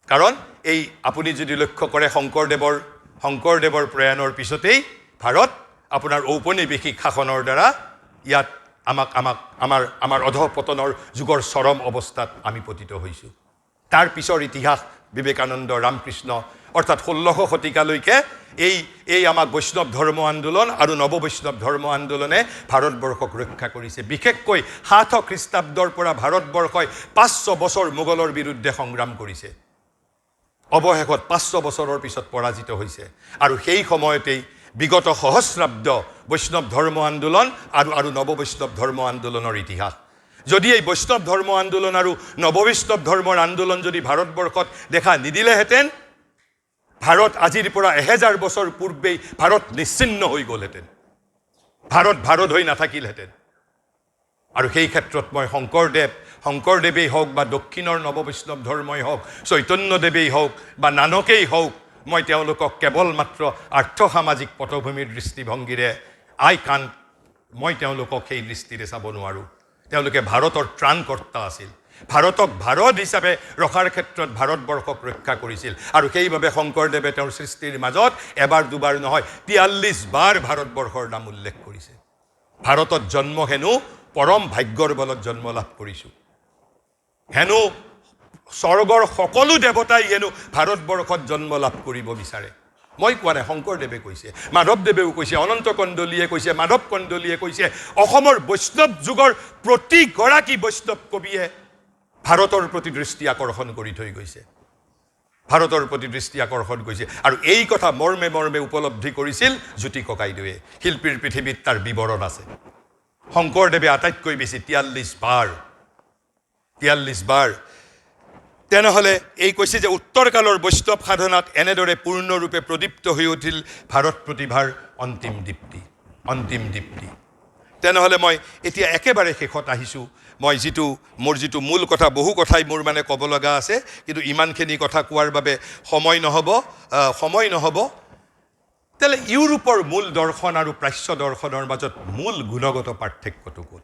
কাৰণ এই আপুনি যদি লক্ষ্য কৰে শংকৰদেৱৰ প্ৰয়াণৰ পিছতেই ভাৰত আপোনাৰ ঔপনিৱেশিক শাসনৰ দ্বাৰা ইয়াত আমাৰ অধঃপতনৰ যুগৰ চৰম অৱস্থাত আমি পতিত হৈছোঁ। তাৰ পিছৰ ইতিহাস বিবেকানন্দ, ৰামকৃষ্ণ, অৰ্থাৎ 16শ শতিকালৈকে এই আমাক বৈষ্ণৱ ধৰ্ম আন্দোলন আৰু নৱ বৈষ্ণৱ ধৰ্ম আন্দোলনে ভাৰতবৰ্ষক ৰক্ষা কৰিছে। বিশেষকৈ 700 খ্ৰীষ্টাব্দৰ পৰা ভাৰতবৰ্ষই 500 বছৰ মোগলৰ বিৰুদ্ধে সংগ্ৰাম কৰিছে। অৱশেষত 500 বছৰৰ পিছত পৰাজিত হৈছে। আৰু সেই সময়তেই বিগত সহস্ৰাব্দ বৈষ্ণৱ ধৰ্ম আন্দোলন আৰু নৱ বৈষ্ণৱ ধৰ্ম আন্দোলনৰ ইতিহাস। যদি এই বৈষ্ণৱ ধৰ্ম আন্দোলন আৰু নৱবৈষ্ণৱ ধৰ্মৰ আন্দোলন যদি ভাৰতবৰ্ষত দেখা নিদিলেহেঁতেন, ভাৰত আজিৰ পৰা 1000 বছৰ পূৰ্বেই ভাৰত নিশ্চিন্ন হৈ গ'লহেঁতেন, ভাৰত হৈ নাথাকিলহেঁতেন। আৰু সেই ক্ষেত্ৰত মই শংকৰদেৱেই হওক বা দক্ষিণৰ নৱবৈষ্ণৱ ধৰ্মই হওক, চৈতন্যদেৱেই হওক বা নানকেই হওক, মই তেওঁলোকক কেৱল মাত্ৰ আৰ্থ-সামাজিক পটভূমিৰ দৃষ্টিভংগীৰে মই তেওঁলোকক সেই দৃষ্টিৰে চাব নোৱাৰোঁ। তেওঁলোকে ভাৰতৰ ত্ৰাণকৰ্তা আছিল, ভাৰতক ভাৰত হিচাপে ৰখাৰ ক্ষেত্ৰত ভাৰতবৰ্ষক ৰক্ষা কৰিছিল। আৰু সেইবাবে শংকৰদেৱে তেওঁৰ সৃষ্টিৰ মাজত এবাৰ দুবাৰ নহয় 43 বাৰ ভাৰতবৰ্ষৰ নাম উল্লেখ কৰিছে। ভাৰতত জন্ম হেনো পৰম ভাগ্যৰ বলত জন্ম লাভ কৰিছোঁ, হেনো স্বৰ্গৰ সকলো দেৱতাই হেনো ভাৰতবৰ্ষত জন্ম লাভ কৰিব বিচাৰে। মই কোৱা নাই, শংকৰদেৱে কৈছে, মাধৱদেৱেও কৈছে, অনন্ত কণ্ডলীয়ে কৈছে, মাধৱ কণ্ডলীয়ে কৈছে। অসমৰ বৈষ্ণৱ যুগৰ প্ৰতিগৰাকী বৈষ্ণৱ কবিয়ে ভাৰতৰ প্ৰতি দৃষ্টি আকৰ্ষণ কৰি থৈ গৈছে, ভাৰতৰ প্ৰতি দৃষ্টি আকৰ্ষণ কৰিছে। আৰু এই কথা মৰ্মে মৰ্মে উপলব্ধি কৰিছিল জ্যোতি ককাইদেৱে। শিল্পীৰ পৃথিৱীত তাৰ বিৱৰণ আছে। শংকৰদেৱে আটাইতকৈ বেছি 43 বাৰ। তেনেহ'লে এই কৈছে যে উত্তৰ কালৰ বৈষ্ণৱ সাধনাত এনেদৰে পূৰ্ণৰূপে প্ৰদীপ্ত হৈ উঠিল ভাৰত প্ৰতিভাৰ অন্তিম দীপ্তি। তেনেহ'লে মই এতিয়া একেবাৰে শেষত আহিছোঁ। মোৰ যিটো মূল কথা, বহু কথাই মোৰ মানে ক'ব লগা আছে, কিন্তু ইমানখিনি কথা কোৱাৰ বাবে সময় নহ'ব। তেতিয়াহ'লে ইউৰোপৰ মূল দৰ্শন আৰু প্ৰাচ্য দৰ্শনৰ মাজত মূল গুণগত পাৰ্থক্যটো ক'ত?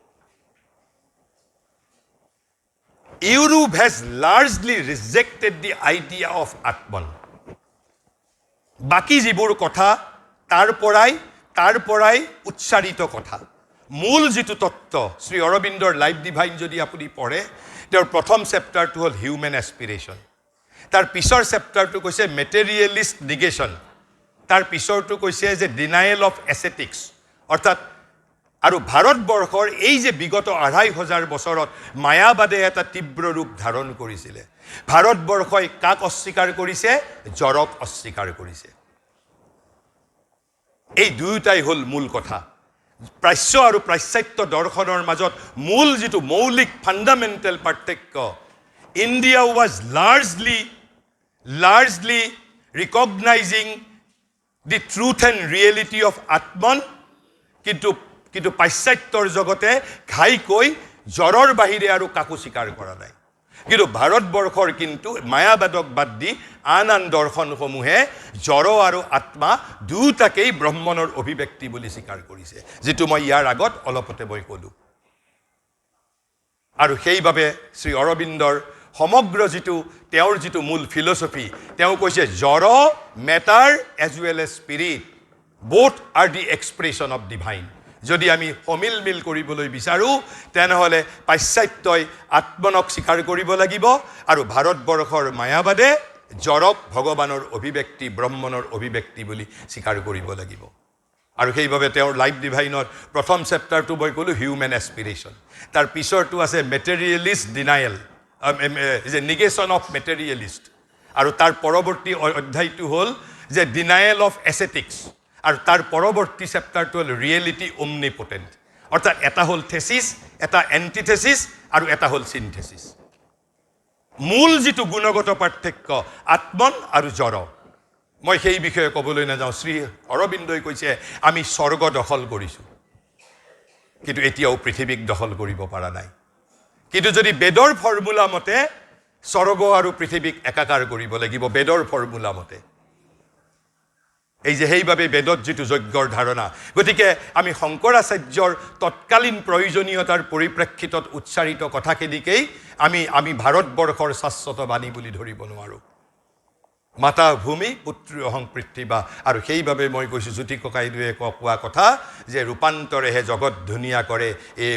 Europe has largely rejected the idea of Atman. বাকী যিবোৰ কথা তাৰ পৰাই উচ্চাৰিত কথা। মূল যিটো তত্ত্ব, শ্ৰী অৰবিন্দৰ লাইফ ডিভাইন যদি আপুনি পঢ়ে, তেওঁৰ প্ৰথম চেপ্টাৰটো হ'ল হিউমেন এছপিৰেশ্যন, তাৰ পিছৰ চেপ্টাৰটো কৈছে মেটেৰিয়েলিষ্ট নিগেশ্যন, তাৰ পিছৰটো কৈছে যে ডিনায়েল অফ এছেটিক্স। অৰ্থাৎ আৰু ভাৰতবৰ্ষৰ এই যে বিগত 2500 বছৰত মায়াবাদে এটা তীব্ৰ ৰূপ ধাৰণ কৰিছিলে, ভাৰতবৰ্ষই কাক অস্বীকাৰ কৰিছে? জড়ক অস্বীকাৰ কৰিছে। এই দুয়োটাই হ'ল মূল কথা। প্ৰাচ্য আৰু পাশ্চাত্য দৰ্শনৰ মাজত মূল যিটো মৌলিক ফাণ্ডামেণ্টেল পাৰ্থক্য, India was largely recognising the truth and reality of atman, কিন্তু পাশ্চাত্যৰ জগতে ঘাইকৈ জড়ৰ বাহিৰে আৰু কাকো স্বীকাৰ কৰা নাই। কিন্তু ভাৰতবৰ্ষৰ কিন্তু মায়াবাদক বাদ দি আন দৰ্শনসমূহে জড় আৰু আত্মা দুয়োটাকেই ব্ৰহ্মণৰ অভিব্যক্তি বুলি স্বীকাৰ কৰিছে, যিটো মই ইয়াৰ আগত অলপতে ক'লোঁ। আৰু সেইবাবে শ্ৰী অৰবিন্দৰ সমগ্ৰ তেওঁৰ যিটো মূল ফিলচফি, তেওঁ কৈছে জড়, matter as well as spirit, both are the expression of divine. যদি আমি সমিলমিল কৰিবলৈ বিচাৰোঁ, তেনেহ'লে পাশ্চাত্যই আত্মনক স্বীকাৰ কৰিব লাগিব আৰু ভাৰতবৰ্ষৰ মায়াবাদে জড়ক ভগৱানৰ অভিব্যক্তি, ব্ৰহ্মণৰ অভিব্যক্তি বুলি স্বীকাৰ কৰিব লাগিব। আৰু সেইবাবে তেওঁৰ লাইফ ডিভাইনৰ প্ৰথম চেপ্টাৰটো মই ক'লোঁ হিউমেন এছপিৰেশ্যন, তাৰ পিছৰটো আছে মেটেৰিয়েলিষ্ট ডিনায়েল, নিগেশ্যন অফ মেটেৰিয়েলিষ্ট, আৰু তাৰ পৰৱৰ্তী অধ্যায়টো হ'ল যে ডিনায়েল অফ এছেটিক্স, আৰু তাৰ পৰৱৰ্তী চেপ্টাৰটো হ'ল ৰিয়েলিটি অমনিপটেণ্ট। অৰ্থাৎ এটা হ'ল থেচিছ, এটা এণ্টিথেচিছ আৰু এটা হ'ল চিনথেচিছ। মূল যিটো গুণগত পাৰ্থক্য আত্মন আৰু জড়, মই সেই বিষয়ে ক'বলৈ নাযাওঁ। শ্ৰী অৰবিন্দই কৈছে আমি স্বৰ্গ দখল কৰিছোঁ, কিন্তু এতিয়াও পৃথিৱীক দখল কৰিব পৰা নাই। কিন্তু যদি বেদৰ ফৰ্মুলা মতে স্বৰ্গ আৰু পৃথিৱীক একাকাৰ কৰিব লাগিব, বেদৰ ফৰ্মুলা মতে। সেইবাবে বেদত যিটো যজ্ঞৰ ধাৰণা, গতিকে আমি শংকৰাচাৰ্যৰ তৎকালীন প্ৰয়োজনীয়তাৰ পৰিপ্ৰেক্ষিতত উচ্চাৰিত কথাখিনিকেই আমি ভাৰতবৰ্ষৰ শাশ্বত বাণী বুলি ধৰিব নোৱাৰোঁ। মাতা ভূমি পুত্ৰী অহং পৃথিৱী। আৰু সেইবাবে মই কৈছোঁ জ্যোতি ককাইদেৱে কোৱা কথা যে ৰূপান্তৰেহে জগত ধুনীয়া কৰে,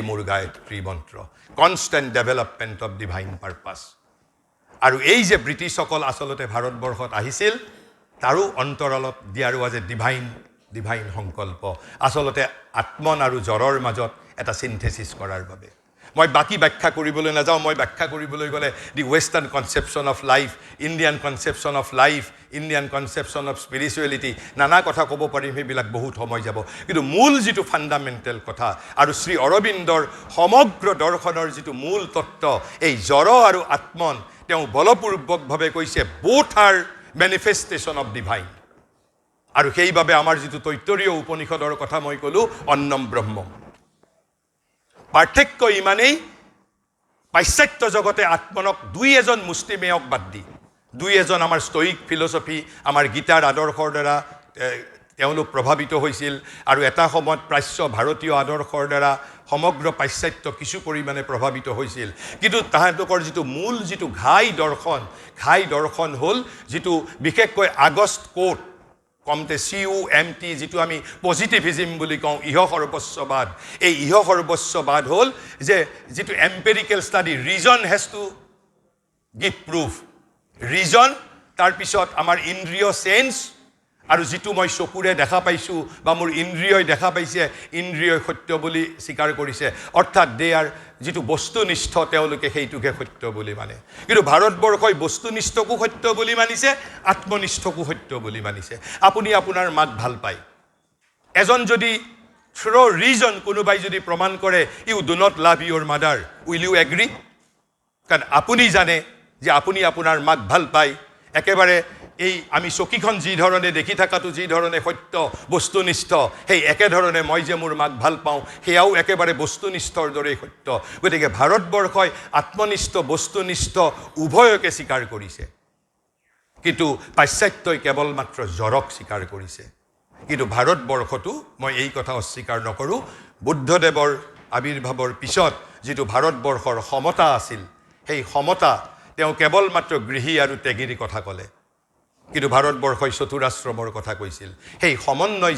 মোৰ গায়ত্ৰী মন্ত্ৰ, constant development of divine purpose. আৰু এই যে ব্ৰিটিছসকল আচলতে ভাৰতবৰ্ষত আহিছিল, তাৰো অন্তৰালত দিয়াৰ ৱাজ এ ডিভাইন সংকল্প আচলতে আত্মন আৰু জড়ৰ মাজত এটা চিন্থেচিছ কৰাৰ বাবে মই বাকি ব্যাখ্যা কৰিবলৈ নাযাওঁ মই ব্যাখ্যা কৰিবলৈ গ'লে the western conception of life Indian conception of life Indian conception of spirituality নানা কথা ক'ব পাৰিম সেইবিলাক বহুত সময় যাব কিন্তু মূল যিটো ফাণ্ডামেণ্টেল কথা আৰু শ্ৰী অৰবিন্দৰ সমগ্ৰ দৰ্শনৰ যিটো মূল তত্ত্ব এই জড় আৰু আত্মন তেওঁ বলপূৰ্বকভাৱে কৈছে both R manifestation of divine আৰু সেইবাবে আমাৰ যিটো তৈত্তৰীয় উপনিষদৰ কথা মই ক'লোঁ অন্নম ব্ৰহ্মম পাৰ্থক্য ইমানেই পাশ্চাত্য জগতে আত্মনক দুই এজন মুষ্টিমেয়ক বাদ দি দুই এজন আমাৰ ষ্টয়িক ফিলচফি আমাৰ গীতাৰ আদৰ্শৰ দ্বাৰা তেওঁলোক প্ৰভাৱিত হৈছিল আৰু এটা সময়ত প্ৰাচ্য ভাৰতীয় আদৰ্শৰ দ্বাৰা সমগ্ৰ পাশ্চাত্য কিছু পৰিমাণে প্ৰভাৱিত হৈছিল কিন্তু তাহাঁতৰ যিটো মূল যিটো ঘাই দৰ্শন হ'ল যিটো বিশেষকৈ আগষ্ট কোট কমতে CUMT যিটো আমি পজিটিভিজিম বুলি কওঁ ইহ সৰ্বস্ববাদ এই ইহ সৰ্বস্ববাদ হ'ল যে যিটো empirical study reason has to give proof reason তাৰপিছত আমাৰ ইন্দ্ৰিয় চেঞ্জ আৰু যিটো মই চকুৰে দেখা পাইছোঁ বা মোৰ ইন্দ্ৰিয়ই দেখা পাইছে ইন্দ্ৰিয়ই সত্য বুলি স্বীকাৰ কৰিছে অৰ্থাৎ দে আৰ যিটো বস্তুনিষ্ঠ তেওঁলোকে সেইটোকে সত্য বুলি মানে কিন্তু ভাৰতবৰ্ষই বস্তুনিষ্ঠকো সত্য বুলি মানিছে আত্মনিষ্ঠকো সত্য বুলি মানিছে আপুনি আপোনাৰ মাক ভাল পায় এজন যদি থ্ৰু ৰিজন কোনোবাই যদি প্ৰমাণ কৰে you do not love your mother will you agree কাৰণ আপুনি জানে যে আপুনি আপোনাৰ মাক ভাল পায় একেবাৰে এই আমি চকীখন যি ধৰণে দেখি থকাটো যি ধৰণে সত্য বস্তুনিষ্ঠ সেই একেধৰণে মই যে মোৰ মাক ভাল পাওঁ সেয়াও একেবাৰে বস্তুনিষ্ঠৰ দৰেই সত্য গতিকে ভাৰতবৰ্ষই আত্মনিষ্ঠ বস্তুনিষ্ঠ উভয়কে স্বীকাৰ কৰিছে কিন্তু পাশ্চাত্যই কেৱল মাত্ৰ জড়ক স্বীকাৰ কৰিছে কিন্তু ভাৰতবৰ্ষতো মই এই কথা অস্বীকাৰ নকৰোঁ বুদ্ধদেৱৰ আবিৰ্ভাৱৰ পিছত যিটো ভাৰতবৰ্ষৰ সমতা আছিল সেই সমতা তেওঁ কেৱল মাত্ৰ গৃহী আৰু ত্যাগীৰ কথা ক'লে কিন্তু ভাৰতবৰ্ষই চতুৰাশ্ৰমৰ কথা কৈছিল সেই সমন্বয়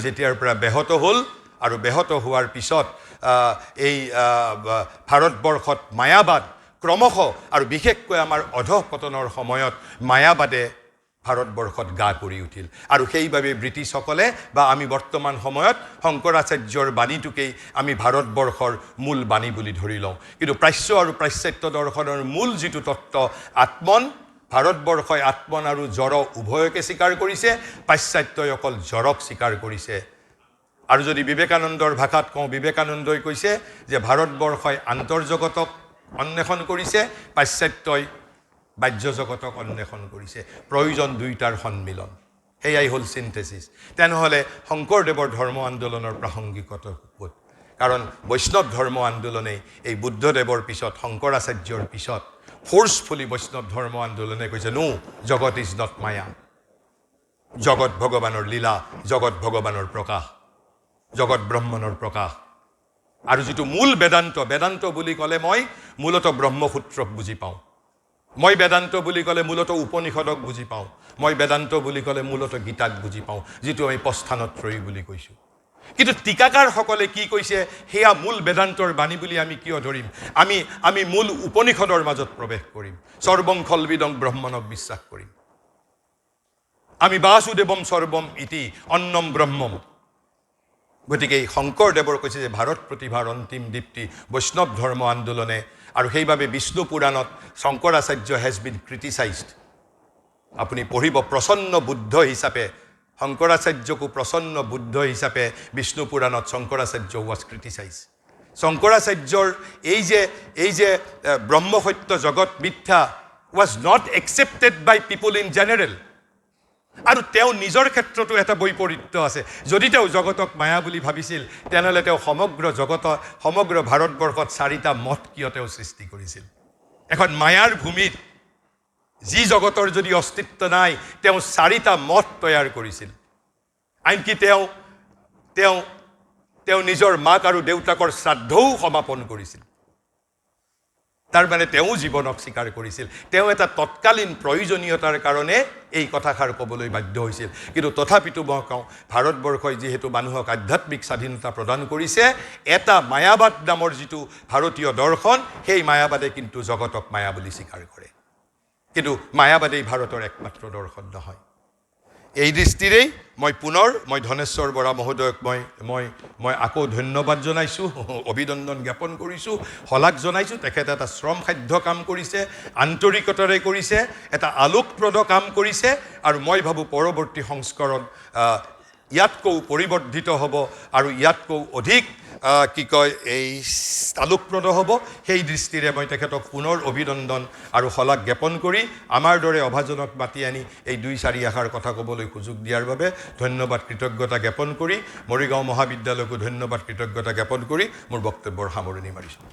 যেতিয়াৰ পৰা ব্যাহত হ'ল আৰু ব্যাহত হোৱাৰ পিছত এই ভাৰতবৰ্ষত মায়াবাদ ক্ৰমশ আৰু বিশেষকৈ আমাৰ অধঃপতনৰ সময়ত মায়াবাদে ভাৰতবৰ্ষত গা কৰি উঠিল আৰু সেইবাবে ব্ৰিটিছসকলে বা আমি বৰ্তমান সময়ত শংকৰাচাৰ্যৰ বাণীটোকেই আমি ভাৰতবৰ্ষৰ মূল বাণী বুলি ধৰি লওঁ কিন্তু প্ৰাচ্য আৰু পাশ্চাত্য দৰ্শনৰ মূল যিটো তত্ত্ব আত্মন ভাৰতবৰ্ষই আত্মন আৰু জড় উভয়কে স্বীকাৰ কৰিছে পাশ্চাত্যই অকল জড়ক স্বীকাৰ কৰিছে আৰু যদি বিবেকানন্দৰ ভাষাত কওঁ বিবেকানন্দই কৈছে যে ভাৰতবৰ্ষই আন্তৰ্জগতক অন্বেষণ কৰিছে পাশ্চাত্যই বাহ্য জগতক অন্বেষণ কৰিছে প্ৰয়োজন দুইটাৰ সন্মিলন সেয়াই হ'ল চিন্থেচিছ তেনেহ'লে শংকৰদেৱৰ ধৰ্ম আন্দোলনৰ প্ৰাসংগিকতা ক'ত কাৰণ বৈষ্ণৱ ধৰ্ম আন্দোলনেই এই বুদ্ধদেৱৰ পিছত শংকৰাচাৰ্যৰ পিছত ফোৰ্সফুলি বৈষ্ণৱ ধৰ্ম আন্দোলনে কৈছে নো জগত ইজ নট মায়া জগত ভগৱানৰ লীলা জগত ভগৱানৰ প্ৰকাশ জগত ব্ৰহ্মণৰ প্ৰকাশ আৰু যিটো মূল বেদান্ত বুলি ক'লে মই মূলতঃ ব্ৰহ্মসূত্ৰক বুজি পাওঁ মই বেদান্ত বুলি ক'লে মূলতঃ উপনিষদক বুজি পাওঁ মই বেদান্ত বুলি ক'লে মূলতঃ গীতাক বুজি পাওঁ যিটো আমি প্ৰস্থানত্ৰয়ী বুলি কৈছোঁ কিন্তু টিকাকাৰসকলে কি কৈছে সেয়া মূল বেদান্তৰ বাণী বুলি আমি কিয় ধৰিম আমি মূল উপনিষদৰ মাজত প্ৰৱেশ কৰিম সৰ্বং খলবিদং ব্ৰহ্মণক বিশ্বাস কৰিম আমি বাসুদেৱম সৰ্বম ইতি অন্নম ব্ৰহ্মম গতিকে শংকৰদেৱৰ কৈছে যে ভাৰত প্ৰতিভাৰ অন্তিম দীপ্তি বৈষ্ণৱ ধৰ্ম আন্দোলনে আৰু সেইবাবে বিষ্ণু পুৰাণত শংকৰাচাৰ্য হেজ বিন ক্ৰিটিচাইজড আপুনি পঢ়িব প্ৰসন্ন বুদ্ধ হিচাপে শংকৰাচাৰ্যকো প্ৰসন্ন বুদ্ধ হিচাপে বিষ্ণু পুৰাণত শংকৰাচাৰ্য ৱাজ ক্ৰিটিচাইজ শংকৰাচাৰ্যৰ এই যে ব্ৰহ্মসত্য জগত মিথ্যা was not accepted by people in general আৰু তেওঁ নিজৰ ক্ষেত্ৰতো এটা বৈপৰীত্য আছে যদি তেওঁ জগতক মায়া বুলি ভাবিছিল তেনেহ'লে তেওঁ সমগ্ৰ ভাৰতবৰ্ষত 4টা মঠ কিয় তেওঁ সৃষ্টি কৰিছিল এখন মায়াৰ ভূমিত যি জগতৰ যদি অস্তিত্ব নাই তেওঁ 4টা মঠ তৈয়াৰ কৰিছিল আনকি তেওঁ নিজৰ মাক আৰু দেউতাকৰ শ্ৰাদ্ধও সমাপন কৰিছিল তাৰ মানে তেওঁ জীৱনক স্বীকাৰ কৰিছিল তেওঁ এটা তৎকালীন প্ৰয়োজনীয়তাৰ কাৰণে এই কথাষাৰ ক'বলৈ বাধ্য হৈছিল কিন্তু তথাপিতো মই কওঁ ভাৰতবৰ্ষই যিহেতু মানুহক আধ্যাত্মিক স্বাধীনতা প্ৰদান কৰিছে এটা মায়াবাদ নামৰ যিটো ভাৰতীয় দৰ্শন সেই মায়াবাদে কিন্তু জগতক মায়া বুলি স্বীকাৰ কৰে কিন্তু মায়াবাদেই ভাৰতৰ একমাত্ৰ দৰ্শন নহয়। এই দৃষ্টিৰেই মই ধনেশ্বৰ বৰা মহোদয়ক মই আকৌ ধন্যবাদ জনাইছোঁ, অভিনন্দন জ্ঞাপন কৰিছোঁ, শলাগ জনাইছোঁ। তেখেতে এটা শ্ৰমসাধ্য কাম কৰিছে, আন্তৰিকতাৰে কৰিছে, এটা আলোকপ্ৰদ কাম কৰিছে। আৰু মই ভাবোঁ পৰৱৰ্তী সংস্কৰণ ইয়াতকৈ পৰিৱৰ্ধিত হ'ব আৰু ইয়াতকৈ অধিক এই আলোকপ্ৰদ হ'ব। সেই দৃষ্টিৰে মই তেখেতক পুনৰ অভিনন্দন আৰু শলাগ জ্ঞাপন কৰি আমাৰ দৰে অভাজনক মাতি আনি এই 2-4 আষাৰ কথা ক'বলৈ সুযোগ দিয়াৰ বাবে ধন্যবাদ কৃতজ্ঞতা জ্ঞাপন কৰি, মৰিগাঁও মহাবিদ্যালয়কো ধন্যবাদ কৃতজ্ঞতা জ্ঞাপন কৰি মোৰ বক্তব্যৰ সামৰণি মাৰিছোঁ।